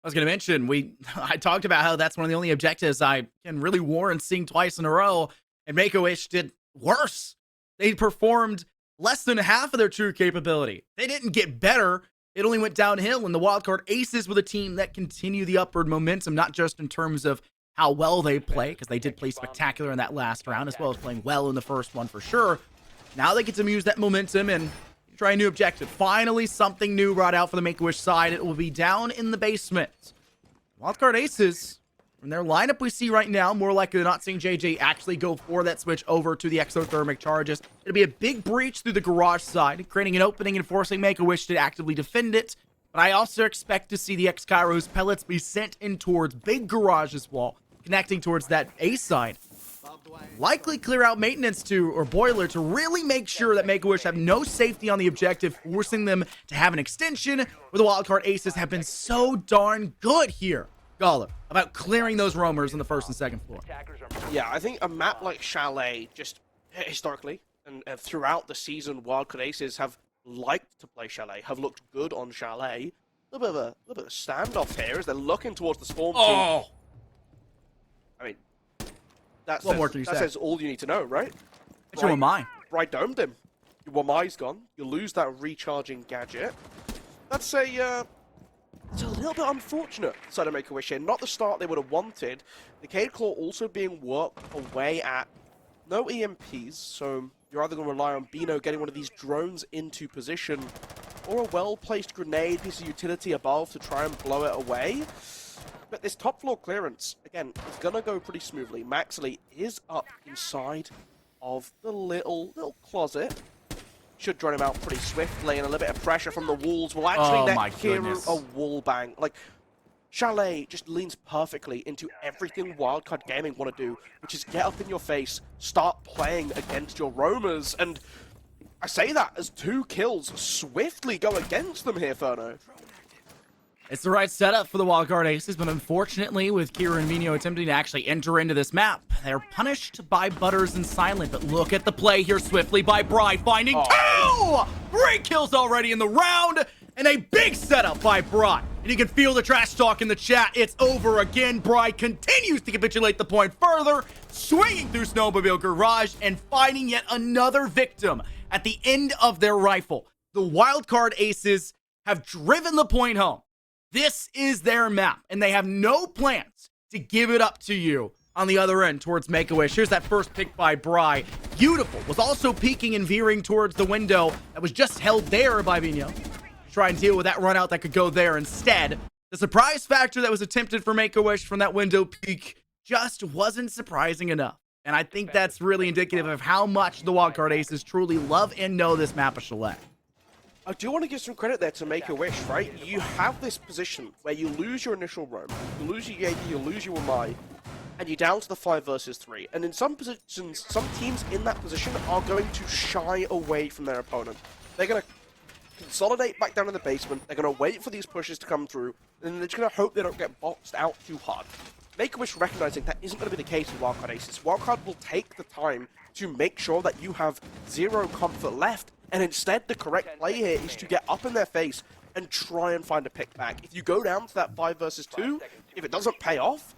B: I was going to mention, I talked about how that's one of the only objectives I can really warrant seeing twice in a row, and Make-A-Wish did worse. They performed less than half of their true capability. They didn't get better. It only went downhill, and the Wildcard Aces were the team that continue the upward momentum, not just in terms of how well they play, because they did play spectacular in that last round, as well as playing well in the first one for sure. Now they get to use that momentum and try a new objective. Finally, something new brought out for the Make-A-Wish side. It will be down in the basement. Wildcard Aces, from their lineup we see right now, more likely than not seeing JJ actually go for that switch over to the exothermic charges. It'll be a big breach through the garage side, creating an opening and forcing Make-A-Wish to actively defend it. But I also expect to see the X-Kairos pellets be sent in towards big garage's wall, connecting towards that A side. Likely clear out maintenance or boiler to really make sure that Make-A-Wish have no safety on the objective, forcing them to have an extension, where the Wildcard Aces have been so darn good here, Gala, about clearing those roamers on the first and second floor.
A: Yeah, I think a map like Chalet, just historically and throughout the season, Wildcard Aces have liked to play Chalet, have looked good on Chalet. A little bit of a standoff here as they're looking towards the spawn team. I mean, that says all you need to know, right?
B: It's your Wamai.
A: Right domed him. Your Wamai's gone. You lose that recharging gadget. That's it's a little bit unfortunate, so to Make-A-Wish here. Not the start they would have wanted. The Cade Claw also being worked away at. No EMPs, so you're either going to rely on Bino getting one of these drones into position, or a well-placed grenade piece of utility above to try and blow it away. But this top floor clearance, again, is going to go pretty smoothly. Maxley is up inside of the little closet. Should drone him out pretty swiftly, and a little bit of pressure from the walls will actually let Kieran a wall bang. Like, Chalet just leans perfectly into everything Wildcard Gaming want to do, which is get up in your face, start playing against your roamers, and I say that as 2 kills swiftly go against them here, Ferno.
B: It's the right setup for the Wildcard Aces, but unfortunately, with Kira and Mino attempting to actually enter into this map, they're punished by Butters and Silent. But look at the play here swiftly by Bride, finding 2! 3 kills already in the round, and a big setup by Bride. And you can feel the trash talk in the chat. It's over again. Bride continues to capitulate the point further, swinging through Snowmobile Garage and finding yet another victim at the end of their rifle. The Wildcard Aces have driven the point home. This is their map, and they have no plans to give it up to you on the other end towards Make-A-Wish. Here's that first pick by Bry. Beautiful. Was also peeking and veering towards the window that was just held there by Vigno. Try and deal with that run out that could go there instead. The surprise factor that was attempted for Make-A-Wish from that window peek just wasn't surprising enough. And I think that's really indicative of how much the Wildcard Aces truly love and know this map of Chalet.
A: I do want to give some credit there to Make-A-Wish, right? You have this position where you lose your initial roam, you lose your Jaeger, you lose your Wamai, and you're down to the 5 versus 3. And in some positions, some teams in that position are going to shy away from their opponent. They're going to consolidate back down in the basement, they're going to wait for these pushes to come through, and they're just going to hope they don't get boxed out too hard. Make-A-Wish recognizing that isn't going to be the case with Wildcard Aces. Wildcard will take the time to make sure that you have zero comfort left, and instead the correct play here is to get up in their face and try and find a pick back. If you go down to that 5 versus 2, if it doesn't pay off,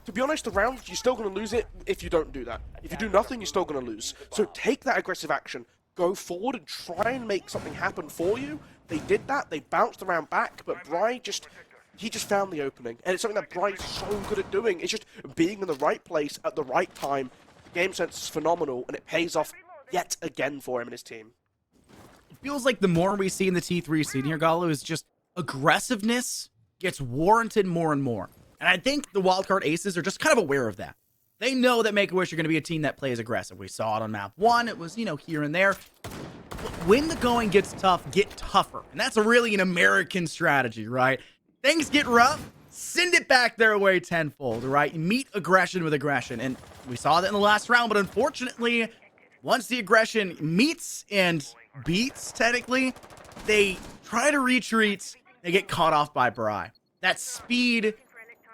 A: to be honest, the round, you're still going to lose it if you don't do that. If you do nothing, you're still going to lose. So take that aggressive action, go forward and try and make something happen for you. They did that, they bounced around back, but Bry he just found the opening. And it's something that Bry's so good at doing. It's just being in the right place at the right time. Game sense is phenomenal, and it pays off yet again for him and his team.
B: It feels like the more we see in the T3 scene here, Gallo, is just aggressiveness gets warranted more and more. And I think the Wildcard Aces are just kind of aware of that. They know that Make-A-Wish are going to be a team that plays aggressive. We saw it on map 1. It was, here and there. But when the going gets tough, get tougher. And that's really an American strategy, right? Things get rough, send it back their way tenfold, right? Meet aggression with aggression. And we saw that in the last round, but unfortunately, once the aggression meets and beats, technically, they try to retreat, they get caught off by Bry. That speed,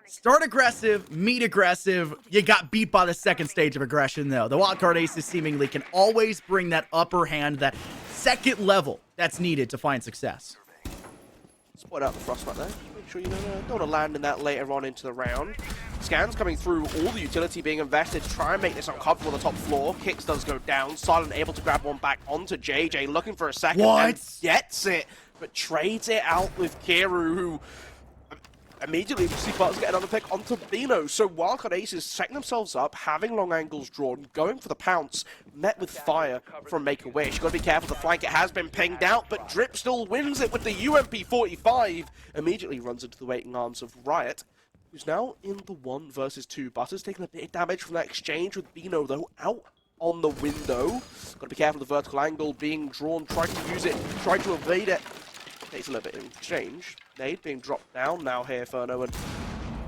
B: start aggressive, meet aggressive, you got beat by the second stage of aggression, though. The Wildcard Aces seemingly can always bring that upper hand, that second level that's needed to find success.
A: Spot out the Frostbite there. Make sure you don't want to land in that later on into the round. Scans coming through, all the utility being invested to try and make this uncomfortable on the top floor. Kicks does go down. Silent able to grab one back onto JJ, looking for a second and gets it, but trades it out with Kiru, who immediately we see Butters get another pick onto Bino. So Wildcard Aces setting themselves up, having long angles drawn, going for the pounce, met with fire from Make-A-Wish. Gotta be careful, the flank, it has been pinged out, but Drip still wins it with the UMP-45. Immediately runs into the waiting arms of Riot, who's now in the 1 versus 2. Butters taking a bit of damage from that exchange with Bino, though, out on the window. Gotta be careful of the vertical angle being drawn, try to use it, try to evade it. Takes a little bit in exchange. Nade being dropped down now here, Ferno, and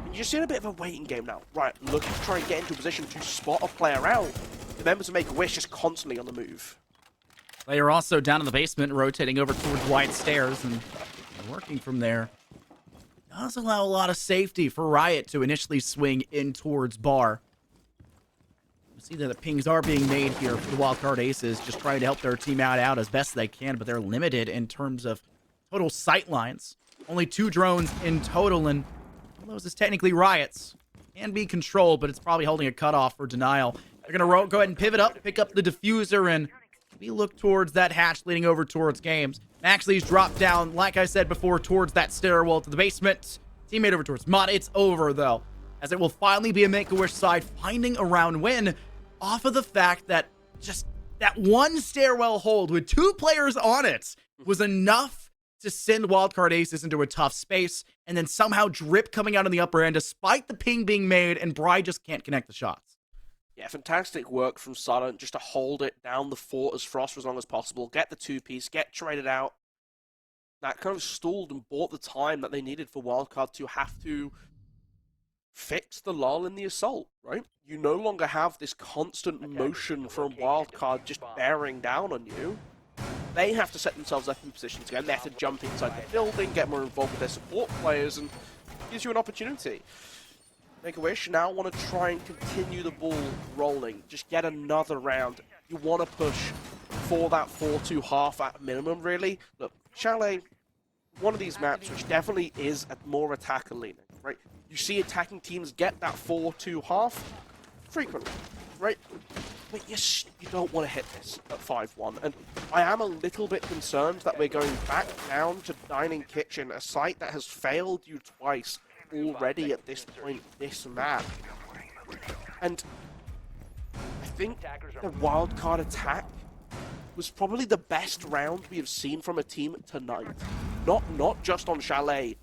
A: you're just seeing a bit of a waiting game now. Right, looking to try and get into a position to spot a player out. The members of Make-A-Wish just constantly on the move.
B: They are also down in the basement, rotating over towards wide stairs, and working from there. Does allow a lot of safety for Riot to initially swing in towards Bar. You see that the pings are being made here for the Wildcard Aces, just trying to help their team out as best they can, but they're limited in terms of total sight lines. Only 2 drones in total, and one of those is technically Riot's. Can be controlled, but it's probably holding a cutoff for denial. They're going to go ahead and pivot up, pick up the diffuser, and we look towards that hatch leading over towards games. Maxley's dropped down, like I said before, towards that stairwell to the basement. Teammate over towards Mod. It's over, though, as it will finally be a Make-A-Wish side finding a round win off of the fact that just that one stairwell hold with 2 players on it was enough to send Wildcard Aces into a tough space, and then somehow Drip coming out on the upper end despite the ping being made, and Bry just can't connect the shots.
A: Yeah, fantastic work from Silent just to hold it down the fort as Frost for as long as possible, get the 2-piece, get traded out. That kind of stalled and bought the time that they needed for Wildcard to have to fix the lull in the assault, right? You no longer have this constant motion from Wildcard just bearing down on you. They have to set themselves up in positions again. They have to jump inside the building, get more involved with their support players, and it gives you an opportunity. Make-A-Wish now want to try and continue the ball rolling. Just get another round. You want to push for that 4-2 half at minimum, really. Look, Chalet, one of these maps which definitely is more attacker leaning, right? You see attacking teams get that 4-2 half frequently, right? But yes, you don't want to hit this at 5-1. And I am a little bit concerned that we're going back down to Dining Kitchen, a site that has failed you twice already at this point, this map. And I think the wildcard attack was probably the best round we have seen from a team tonight. Not just on Chalet,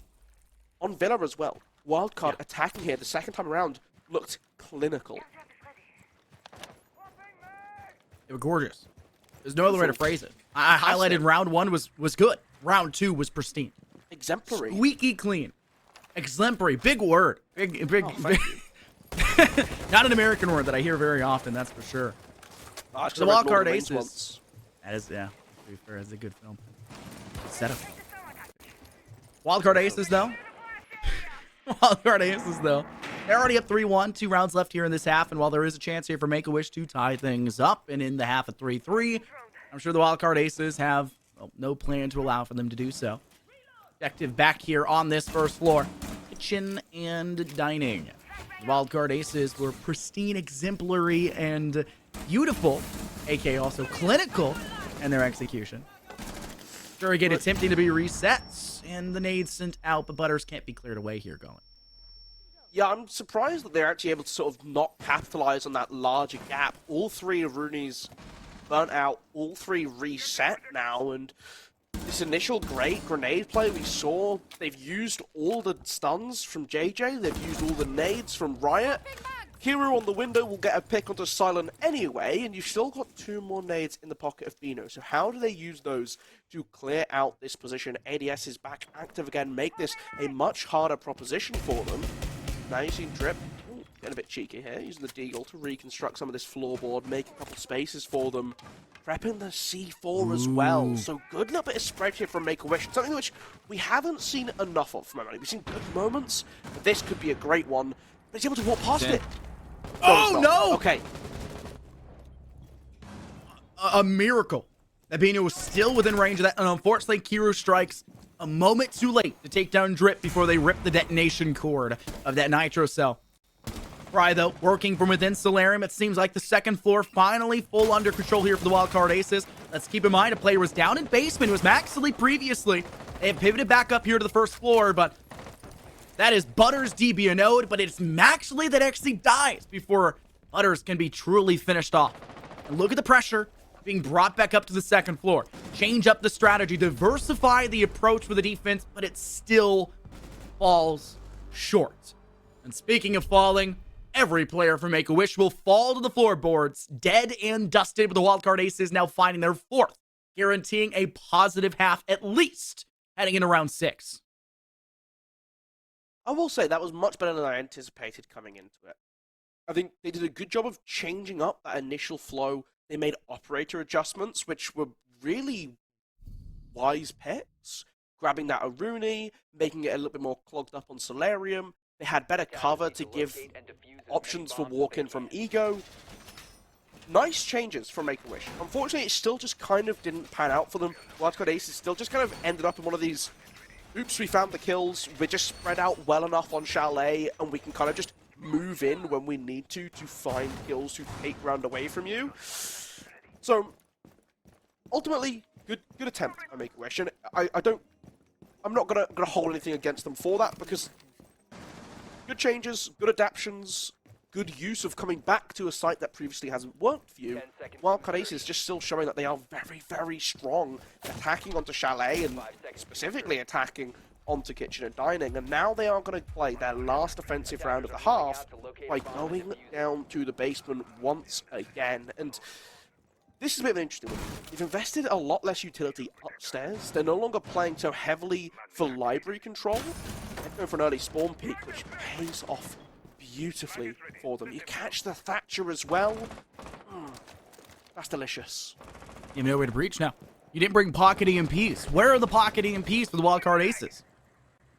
A: on Villa as well. Wildcard attacking here the second time around looked clinical.
B: They were gorgeous. There's no other way to phrase it. I highlighted round 1 was good. Round 2 was pristine.
A: Exemplary.
B: Squeaky clean. Exemplary. Big word. Big.
A: Thank you.
B: Not an American word that I hear very often, that's for sure. The Wildcard Aces. That is, yeah. To be fair, it's a good film. Good setup. Wildcard Aces, though. Wildcard Aces, though. They're already up 3-1. 2 rounds left here in this half, and while there is a chance here for Make-A-Wish to tie things up and in the half of 3-3, I'm sure the Wildcard Aces have no plan to allow for them to do so. Objective back here on this first floor. Kitchen and dining. The Wildcard Aces were pristine, exemplary, and beautiful, aka also clinical in their execution. Surrogate attempting to be reset, and the nades sent out, but Butters can't be cleared away here going.
A: Yeah, I'm surprised that they're actually able to sort of not capitalize on that larger gap. All 3 of Rooney's burnt out, all 3 reset now, and this initial great grenade play we saw, they've used all the stuns from JJ, they've used all the nades from Riot. Hero on the window will get a pick onto Silent anyway, and you've still got 2 more nades in the pocket of Bino. So how do they use those to clear out this position? ADS is back active again, make this a much harder proposition for them. Now you've seen Drip getting a bit cheeky here, using the Deagle to reconstruct some of this floorboard, make a couple spaces for them. Prepping the C4 as well. So good little bit of spread here from Make-A-Wish. Something which we haven't seen enough of from Emily. We've seen good moments, but this could be a great one. But he's able to walk past it.
B: Oh, no!
A: Okay.
B: A miracle that Bino was still within range of that, and unfortunately, Kiro strikes a moment too late to take down Drip before they rip the detonation cord of that Nitro cell. Fry, though, working from within Solarium. It seems like the second floor finally full under control here for the Wildcard Aces. Let's keep in mind a player was down in basement, was maxily previously. They have pivoted back up here to the first floor, but that is Butters DB node, but it's Maxley that actually dies before Butters can be truly finished off. And look at the pressure being brought back up to the second floor. Change up the strategy, diversify the approach for the defense, but it still falls short. And speaking of falling, every player from Make-A-Wish will fall to the floorboards, dead and dusted, with the Wildcard Aces now finding their 4th, guaranteeing a positive half at least heading into round 6.
A: I will say that was much better than I anticipated coming into it. I think they did a good job of changing up that initial flow. They made operator adjustments, which were really wise picks. Grabbing that Aruni, making it a little bit more clogged up on Solarium. They had better cover to give options for walk-in from Ego. Nice changes from Make-A-Wish. Unfortunately, it still just kind of didn't pan out for them. Wildcard Aces still just kind of ended up in one of these, oops, we found the kills, we're just spread out well enough on Chalet, and we can kind of just move in when we need to find kills to take ground away from you. So, ultimately, good attempt by Make-A-Wish, and I'm not gonna hold anything against them for that, because good changes, good adaptions, good use of coming back to a site that previously hasn't worked for you. Wildcard Aces just still showing that they are very, very strong, attacking onto Chalet and specifically attacking onto Kitchen and Dining. And now they are going to play their last offensive round of the half by going down to the basement once again. And this is a bit of an interesting one. They've invested a lot less utility upstairs. They're no longer playing so heavily for library control. They're going for an early spawn peak, which pays off beautifully for them. You catch the Thatcher as well. That's delicious.
B: You have nowhere to breach now. You didn't bring pocket EMPs. Where are the pocket EMPs for the Wildcard Aces?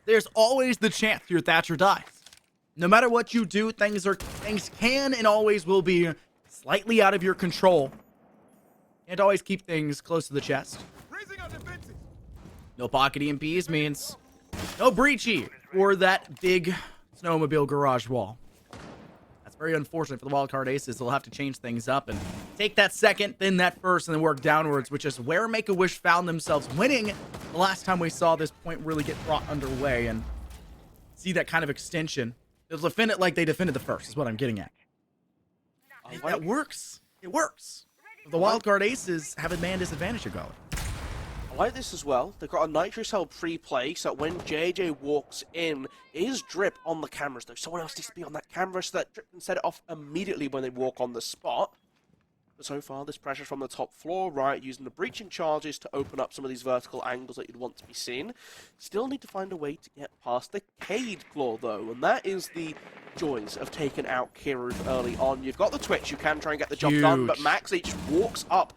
B: There's always the chance your Thatcher dies. No matter what you do, things can and always will be slightly out of your control. And always keep things close to the chest. No pocket EMPs means no breachy or that big snowmobile garage wall. That's very unfortunate for the Wildcard Aces. They'll have to change things up and take that second, then that first, and then work downwards, which is where Make-A-Wish found themselves winning the last time we saw this point really get brought underway and see that kind of extension. They'll defend it like they defended the first, is what I'm getting at. That works. It works. The Wildcard Aces have a man disadvantage to go.
A: I like this as well. They've got a Nitro Cell pre-play, so that when JJ walks in, it is Drip on the cameras, though. Someone else needs to be on that camera so that Drip can set it off immediately when they walk on the spot. But so far, this pressure from the top floor, Riot using the breaching charges to open up some of these vertical angles that you'd want to be seen. Still need to find a way to get past the Cade Claw, though, and that is the joys of taking out Kiru early on. You've got the Twitch, you can try and get the job done, but Max H walks up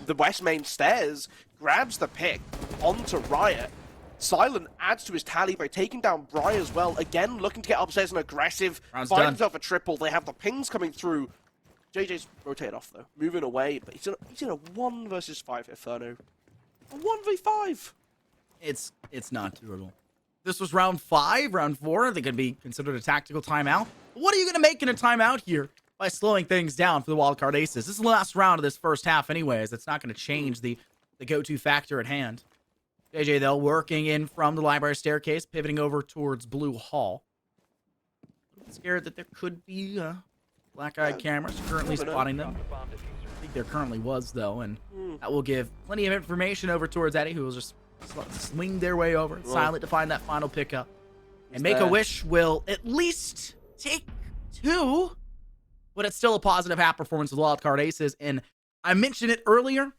A: the west main stairs, grabs the pick onto Riot. Silent adds to his tally by taking down Bry as well. Again, looking to get upstairs and aggressive.
B: Round's
A: Find
B: done.
A: himself a triple. They have the pings coming through. JJ's rotated off, though. Moving away, but he's in a 1 versus 5 Inferno. A 1v5!
B: It's not doable. This was round 5, round 4. They could be considered a tactical timeout. What are you going to make in a timeout here by slowing things down for the Wildcard Aces? This is the last round of this first half anyways. It's not going to change the go-to factor at hand. JJ, though, working in from the library staircase, pivoting over towards Blue Hall. A little scared that there could be black-eyed cameras currently spotting them. I think there currently was, though, and that will give plenty of information over towards Eddie, who will just swing their way over. Silent to find that final pickup. And Make-A-Wish will at least take 2, but it's still a positive half performance with Wildcard Aces. And I mentioned it earlier,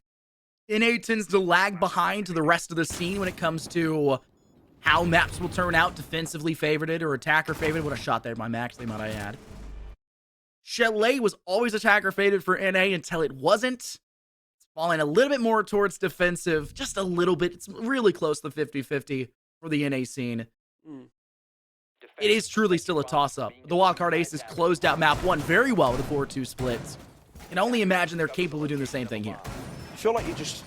B: NA tends to lag behind to the rest of the scene when it comes to how maps will turn out, defensively favorited or attacker favored. What a shot there by Max, they might I add. Chalet was always attacker favored for NA until it wasn't. It's falling a little bit more towards defensive, just a little bit. It's really close to 50-50 for the NA scene. It is truly still a toss-up. The Wildcard Aces closed out map 1 very well with the 4-2 splits. Can only imagine they're capable of doing the same thing here.
A: I feel like you're just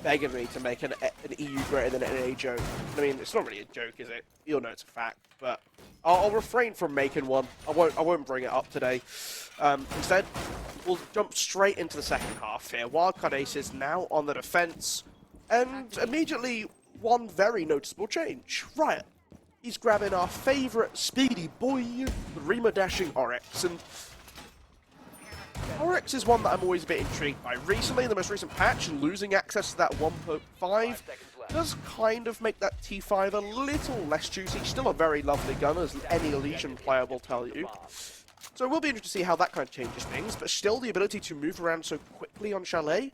A: begging me to make an EU greater than an NA joke. I mean, it's not really a joke, is it? You'll know it's a fact, but I'll refrain from making one. I won't bring it up today. Instead, we'll jump straight into the second half here. Wildcard Aces now on the defense, and immediately one very noticeable change. Riot. He's grabbing our favorite speedy boy, Rima dashing Oryx, and Oryx is one that I'm always a bit intrigued by. Recently, in the most recent patch, losing access to that 1.5 does kind of make that T5 a little less juicy. Still a very lovely gun, as any Elysian player will tell you. So it will be interesting to see how that kind of changes things, but still the ability to move around so quickly on Chalet,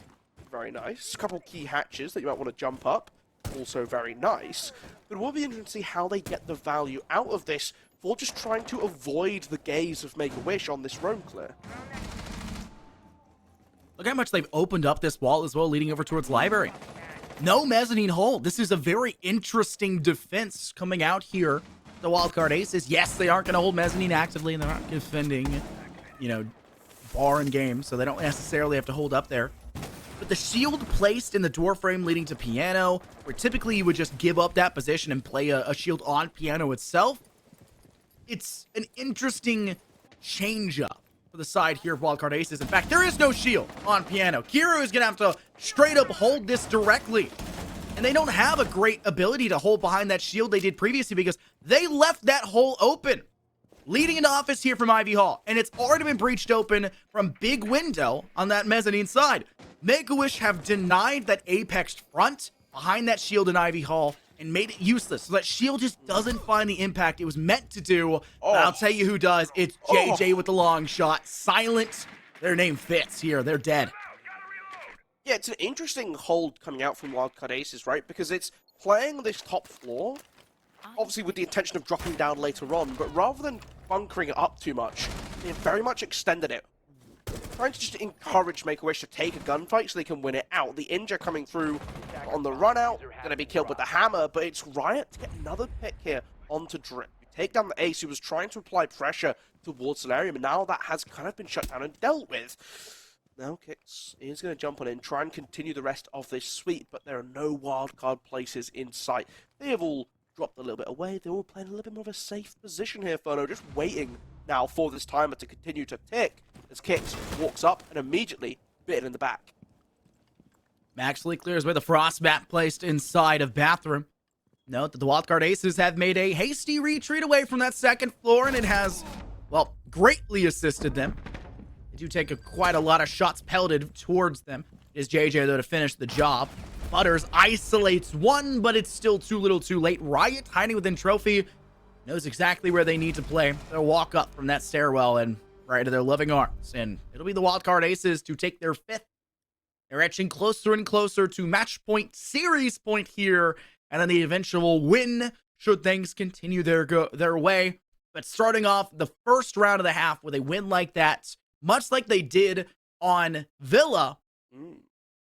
A: very nice. A couple key hatches that you might want to jump up, also very nice. But it will be interesting to see how they get the value out of this for just trying to avoid the gaze of Make-A-Wish on this roam clear.
B: Look how much they've opened up this wall as well, leading over towards library. No mezzanine hold. This is a very interesting defense coming out here. The Wildcard Aces, yes, they aren't going to hold mezzanine actively, and they're not defending, bar and game, so they don't necessarily have to hold up there. But the shield placed in the door frame leading to piano, where typically you would just give up that position and play a shield on piano itself, it's an interesting change-up for the side here of Wildcard Aces. In fact, there is no shield on piano. Kiru is going to have to straight up hold this directly. And they don't have a great ability to hold behind that shield they did previously because they left that hole open. Leading into office here from Ivy Hall. And it's already been breached open from Big Window on that mezzanine side. Make-A-Wish have denied that apex front behind that shield in Ivy Hall and made it useless, so that shield just doesn't find the impact it was meant to do. But I'll tell you who does. It's JJ with the long shot. Silent. Their name fits here. They're dead.
A: Yeah, it's an interesting hold coming out from Wildcard Aces, right? Because it's playing this top floor, obviously with the intention of dropping down later on, but rather than bunkering it up too much, they very much extended it. Trying to just encourage Make-A-Wish to take a gunfight so they can win it out. The Inja coming through on the run out, going to be killed with the hammer, but it's Riot to get another pick here onto Drip. You take down the Ace who was trying to apply pressure towards Solarium, and now that has kind of been shut down and dealt with. Now Kix is going to jump on in, try and continue the rest of this sweep, but there are no wildcard places in sight. They have all dropped a little bit away. They're all playing a little bit more of a safe position here, Furno, just waiting now for this timer to continue to tick as Kix walks up and immediately bitten in the back.
B: Maxley clears with a frost map placed inside of bathroom. Note that the Wildcard Aces have made a hasty retreat away from that second floor, and it has, well, greatly assisted them. They do take quite a lot of shots pelleted towards them. It is JJ, though, to finish the job. Butters isolates one, but it's still too little too late. Riot, hiding within Trophy, knows exactly where they need to play. They'll walk up from that stairwell, and right into their loving arms. And it'll be the Wildcard Aces to take their 5th. They're edging closer and closer to match point, series point here, and then the eventual win should things continue their way. But starting off the first round of the half with a win like that, much like they did on Villa,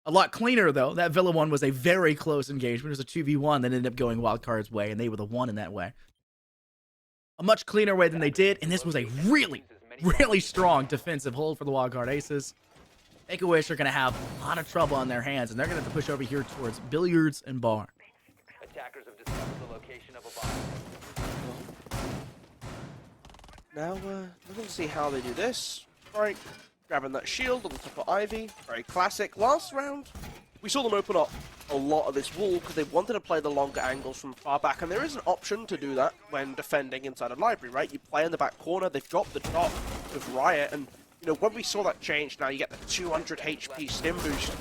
B: a lot cleaner though. That Villa one was a very close engagement. It was a 2v1 that ended up going Wildcard's way, and they were the one in that way. A much cleaner way than they did, and this was a really, really strong defensive hold for the Wildcard Aces. Make-A-Wish are going to have a lot of trouble on their hands, and they're going to have to push over here towards Billiards and Bar.
C: Attackers have discovered the location of a bomb.
A: Now, we're going to see how they do this. Right, grabbing that shield on the top of Ivy. Very classic. Last round, we saw them open up a lot of this wall because they wanted to play the longer angles from far back, and there is an option to do that when defending inside a library, right? You play in the back corner, they've dropped the top with Riot, and you know, when we saw that change, now you get the 200 HP stim boost.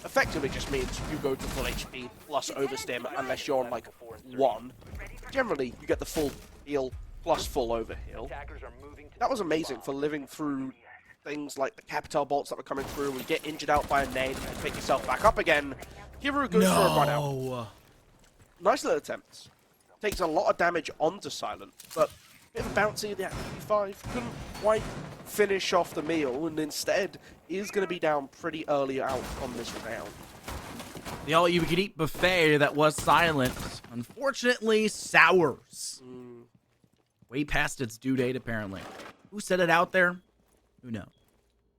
A: Effectively just means you go to full HP plus overstim unless you're on like 1. Generally, you get the full heal plus full overheal. That was amazing for living through things like the Capital bolts that were coming through. When you get injured out by a nade and pick yourself back up again, Hero goes for a run out. Nice little attempt. Takes a lot of damage onto Silent, but a bit of bouncy at the activity 5. Couldn't quite finish off the meal, and instead is going to be down pretty early out on this round.
B: The all-you-can-eat buffet that was Silent, unfortunately, sours. Way past its due date, apparently. Who set it out there? Who knows?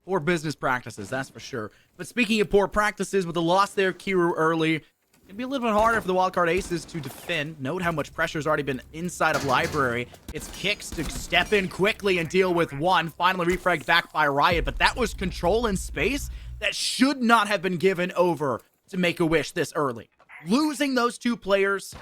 B: Poor business practices, that's for sure. But speaking of poor practices, with the loss there, Kiru early, it'd be a little bit harder for the Wildcard Aces to defend. Note how much pressure's already been inside of Library. It's Kicks to step in quickly and deal with one. Finally refragged back by Riot, but that was control in space that should not have been given over to Make-A-Wish this early. Losing those 2 players,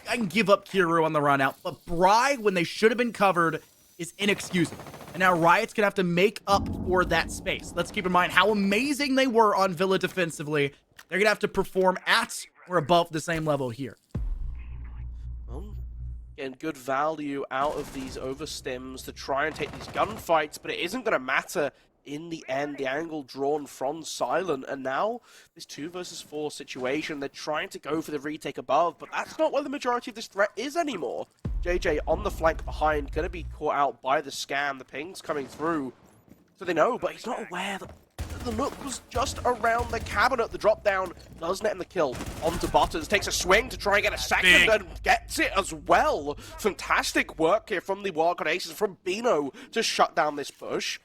B: I can give up Kiru on the run out, but Bry, when they should have been covered, is inexcusable. And now Riot's gonna have to make up for that space. Let's keep in mind how amazing they were on Villa defensively. They're gonna have to perform at or above the same level here.
A: Well, getting good value out of these overstims to try and take these gunfights, but it isn't gonna matter in the end. The angle drawn from Silent, and now this 2 versus 4 situation, they're trying to go for the retake above, but that's not where the majority of this threat is anymore. JJ on the flank behind, gonna be caught out by the scam. The ping's coming through, so they know, but he's not aware that the look was just around the cabinet. The drop down does net him the kill onto Butters. Takes a swing to try and get a second and gets it as well. Fantastic work here from the Wildcard Aces, from Bino to shut down this push.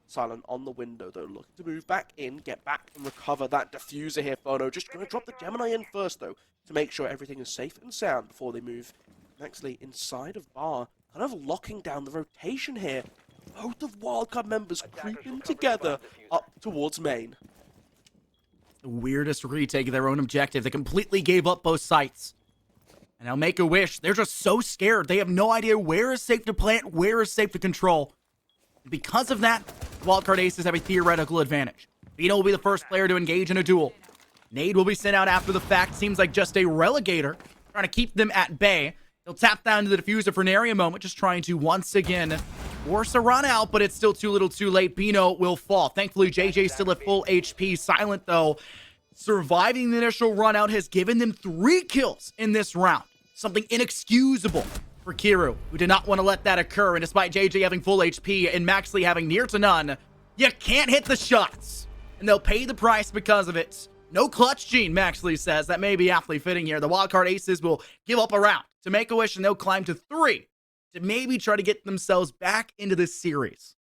A: Silent on the window though, looking to move back in, get back and recover that diffuser here. Phono just going to drop the Gemini in first though, to make sure everything is safe and sound before they move. Actually, inside of Bar, kind of locking down the rotation here. Both of Wildcard members creeping together up towards main.
B: The weirdest retake of their own objective. They completely gave up both sites. And now Make-A-Wish, they're just so scared. They have no idea where is safe to plant, where is safe to control. Because of that, Wildcard Aces have a theoretical advantage. Vito will be the first player to engage in a duel. Nade will be sent out after the fact. Seems like just a relegator, trying to keep them at bay. He'll tap down to the diffuser for nary a moment, just trying to once again force a run out, but it's still too little too late. Bino will fall. Thankfully, JJ still at full HP. Silent, though, surviving the initial run out has given them 3 kills in this round. Something inexcusable for Kiru, who did not want to let that occur. And despite JJ having full HP and Maxley having near to none, you can't hit the shots. And they'll pay the price because of it. No clutch gene, Maxley says. That may be aptly fitting here. The Wildcard Aces will give up a round to Make-A-Wish, and they'll climb to 3 to maybe try to get themselves back into this series.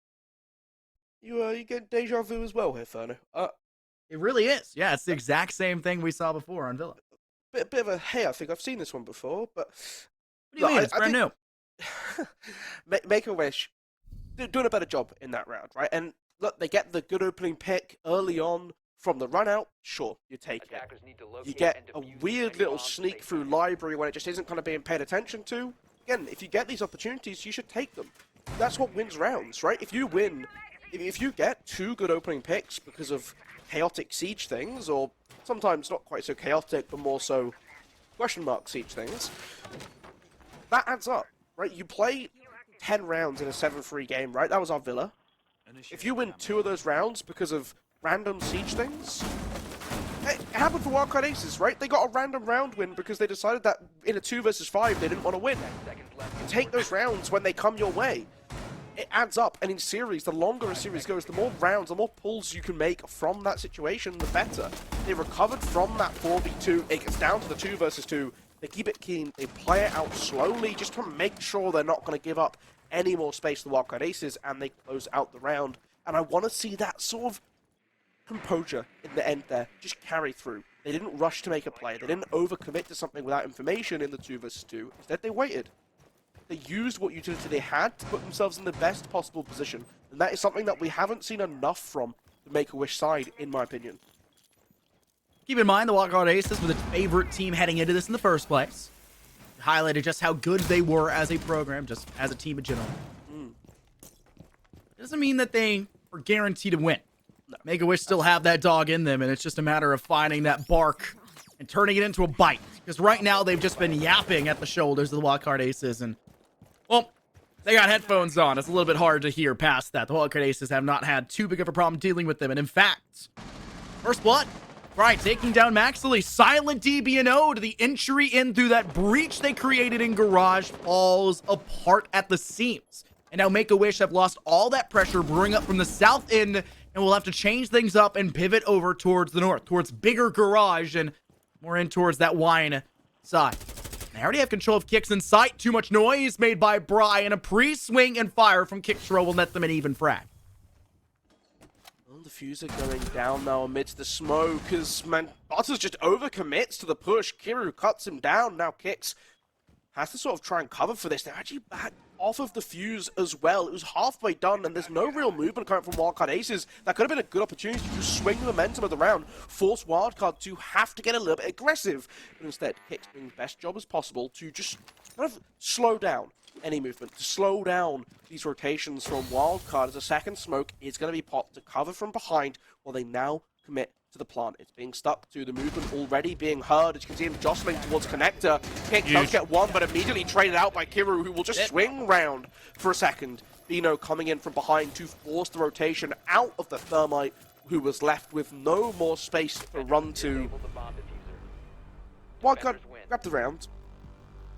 A: You get deja vu as well here, Ferno.
B: It really is. Yeah, it's the exact same thing we saw before on Villa.
A: Bit of a, hey, I think I've seen this one before, but...
B: What do you mean? It's brand new.
A: Make-A-Wish doing a better job in that round, right? And look, they get the good opening pick early on from the run out. Sure, you take it. You get a weird little sneak through library when it just isn't kind of being paid attention to. Again, if you get these opportunities, you should take them. That's what wins rounds, right? If you win, if you get 2 good opening picks because of chaotic siege things, or sometimes not quite so chaotic, but more so question mark siege things, that adds up, right? You play 10 rounds in a 7-3 game, right? That was our Villa. if you win 2 of those rounds because of random siege things, it happened for Wildcard Aces, right? They got a random round win because they decided that in a 2 versus 5 they didn't want to win. Take those rounds when they come your way. It adds up, and in series, the longer a series goes, the more rounds, the more pulls you can make from that situation, the better. They recovered from that 4v2, it gets down to the 2 versus 2, they keep it keen, they play it out slowly, just to make sure they're not going to give up any more space to the Wildcard Aces, and they close out the round. And I want to see that sort of composure in the end there, just carry through. They didn't rush to make a play, they didn't overcommit to something without information in the 2 versus 2, instead they waited. They used what utility they had to put themselves in the best possible position. And that is something that we haven't seen enough from the Make-A-Wish side, in my opinion.
B: Keep in mind, the Wildcard Aces were the favorite team heading into this in the first place. Highlighted just how good they were as a program, just as a team in general. It doesn't mean that they are guaranteed to win. No. Make-A-Wish still have that dog in them, and it's just a matter of finding that bark and turning it into a bite. Because right now, they've just been yapping at the shoulders of the Wildcard Aces, and well, they got headphones on. It's a little bit hard to hear past that. The Wildcard Aces have not had too big of a problem dealing with them. And in fact, first blood, right, taking down Maxley. Silent DB&O to the entry in through that breach they created in Garage falls apart at the seams. And now Make-A-Wish have lost all that pressure brewing up from the south end, and we'll have to change things up and pivot over towards the north, towards bigger Garage and more in towards that wine side. They already have control of kicks in sight. Too much noise made by Bry, and a pre-swing and fire from Kickstro will net them an even frag.
A: Well, the diffuser going down now amidst the smoke as Butters just overcommits to the push. Kiru cuts him down. Now Kicks has to sort of try and cover for this. They're actually back off of the fuse as well. It was halfway done, and there's no real movement coming from Wildcard Aces. That could have been a good opportunity to swing the momentum of the round, force Wildcard to have to get a little bit aggressive. But instead, Kicks doing the best job as possible to just kind of slow down any movement, to slow down these rotations from Wildcard, as a second smoke is going to be popped to cover from behind while they now commit to the plant. It's being stuck to the movement already being heard. As you can see him jostling towards Connector. Kick does get one, but immediately traded out by Kiru, who will just swing round for a second. Bino coming in from behind to force the rotation out of the Thermite, who was left with no more space to run to. Wildcard grabbed the round,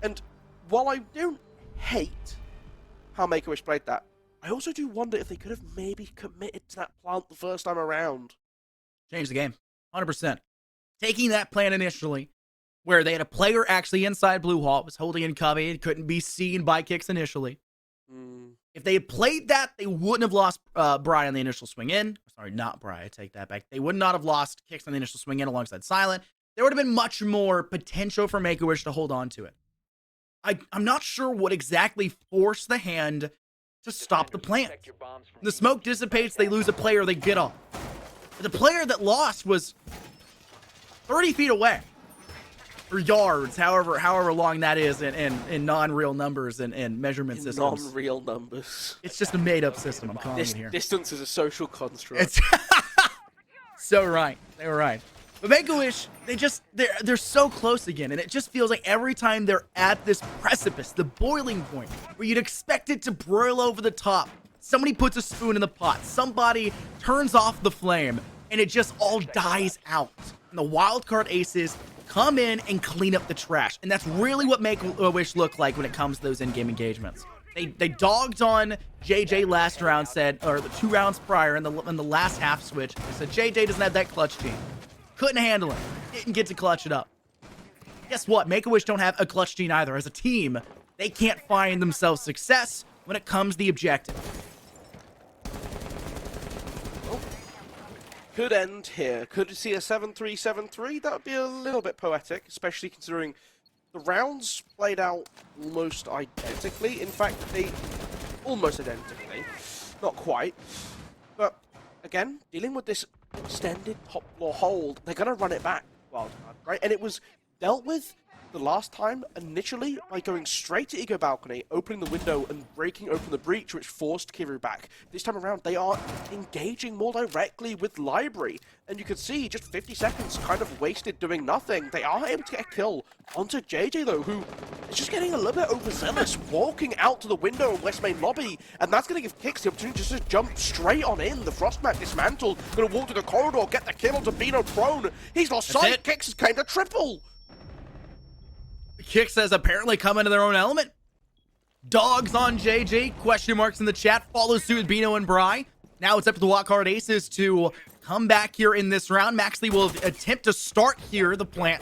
A: and while I don't hate how Make-A-Wish played that, I also do wonder if they could have maybe committed to that plant the first time around.
B: Change the game, 100%. Taking that plan initially, where they had a player actually inside Blue Hall, was holding in cubby, it couldn't be seen by Kicks initially. If they had played that, they wouldn't have lost Bry on the initial swing in. Sorry, not Bry, I take that back. They would not have lost Kicks on the initial swing in alongside Silent. There would have been much more potential for Make-A-Wish to hold on to it. I'm not sure what exactly forced the hand to stop the plant. The smoke dissipates, they lose a player, they get off. The player that lost was 30 feet away, or yards, however long that is in non-real numbers and measurement systems.
A: Non-real numbers.
B: It's just a made-up system, I'm calling it here.
A: Distance is a social construct.
B: It's so right. They were right. But Make-A-Wish, they're so close again, and it just feels like every time they're at this precipice, the boiling point, where you'd expect it to broil over the top, somebody puts a spoon in the pot, somebody turns off the flame, and it just all dies out. And the Wildcard Aces come in and clean up the trash. And that's really what Make-A-Wish look like when it comes to those in-game engagements. They dogged on JJ last round, or the 2 rounds prior in the last half switch. They said JJ doesn't have that clutch gene. Couldn't handle it. Didn't get to clutch it up. Guess what? Make-A-Wish don't have a clutch gene either. As a team, they can't find themselves success when it comes to the objective.
A: Could end here. Could see a 7-3-7-3? That would be a little bit poetic, especially considering the rounds played out almost identically. In fact, they almost identically. Not quite. But again, dealing with this extended top floor hold, they're going to run it back, Wildcard, right? And it was dealt with the last time initially by going straight to Ego Balcony, opening the window and breaking open the breach, which forced Kiru back. This time around, they are engaging more directly with Library. And you can see just 50 seconds kind of wasted doing nothing. They are able to get a kill onto JJ, though, who is just getting a little bit overzealous, walking out to the window in West Main lobby, and that's going to give Kix the opportunity just to jump straight on in. The Frostmat dismantled, going to walk to the corridor, get the kill onto Bino prone. He's lost
B: That's
A: sight.
B: it.
A: Kix has claimed a triple.
B: Kix has apparently come into their own element. Dogs on JJ, question marks in the chat, follows suit with Bino and Bry. Now it's up to the Wildcard Aces to come back here in this round. Maxley will attempt to start here. The plant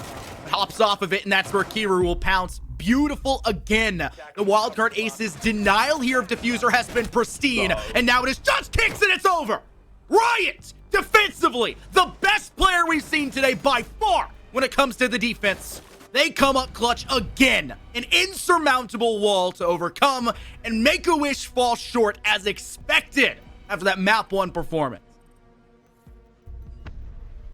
B: hops off of it, and that's where Kiru will pounce. Beautiful again. The Wildcard Aces denial here of Diffuser has been pristine, and now it is just Kix and it's over. Riot, defensively, the best player we've seen today by far when it comes to the defense. They come up clutch again. An insurmountable wall to overcome, and Make-A-Wish falls short as expected after that map 1 performance.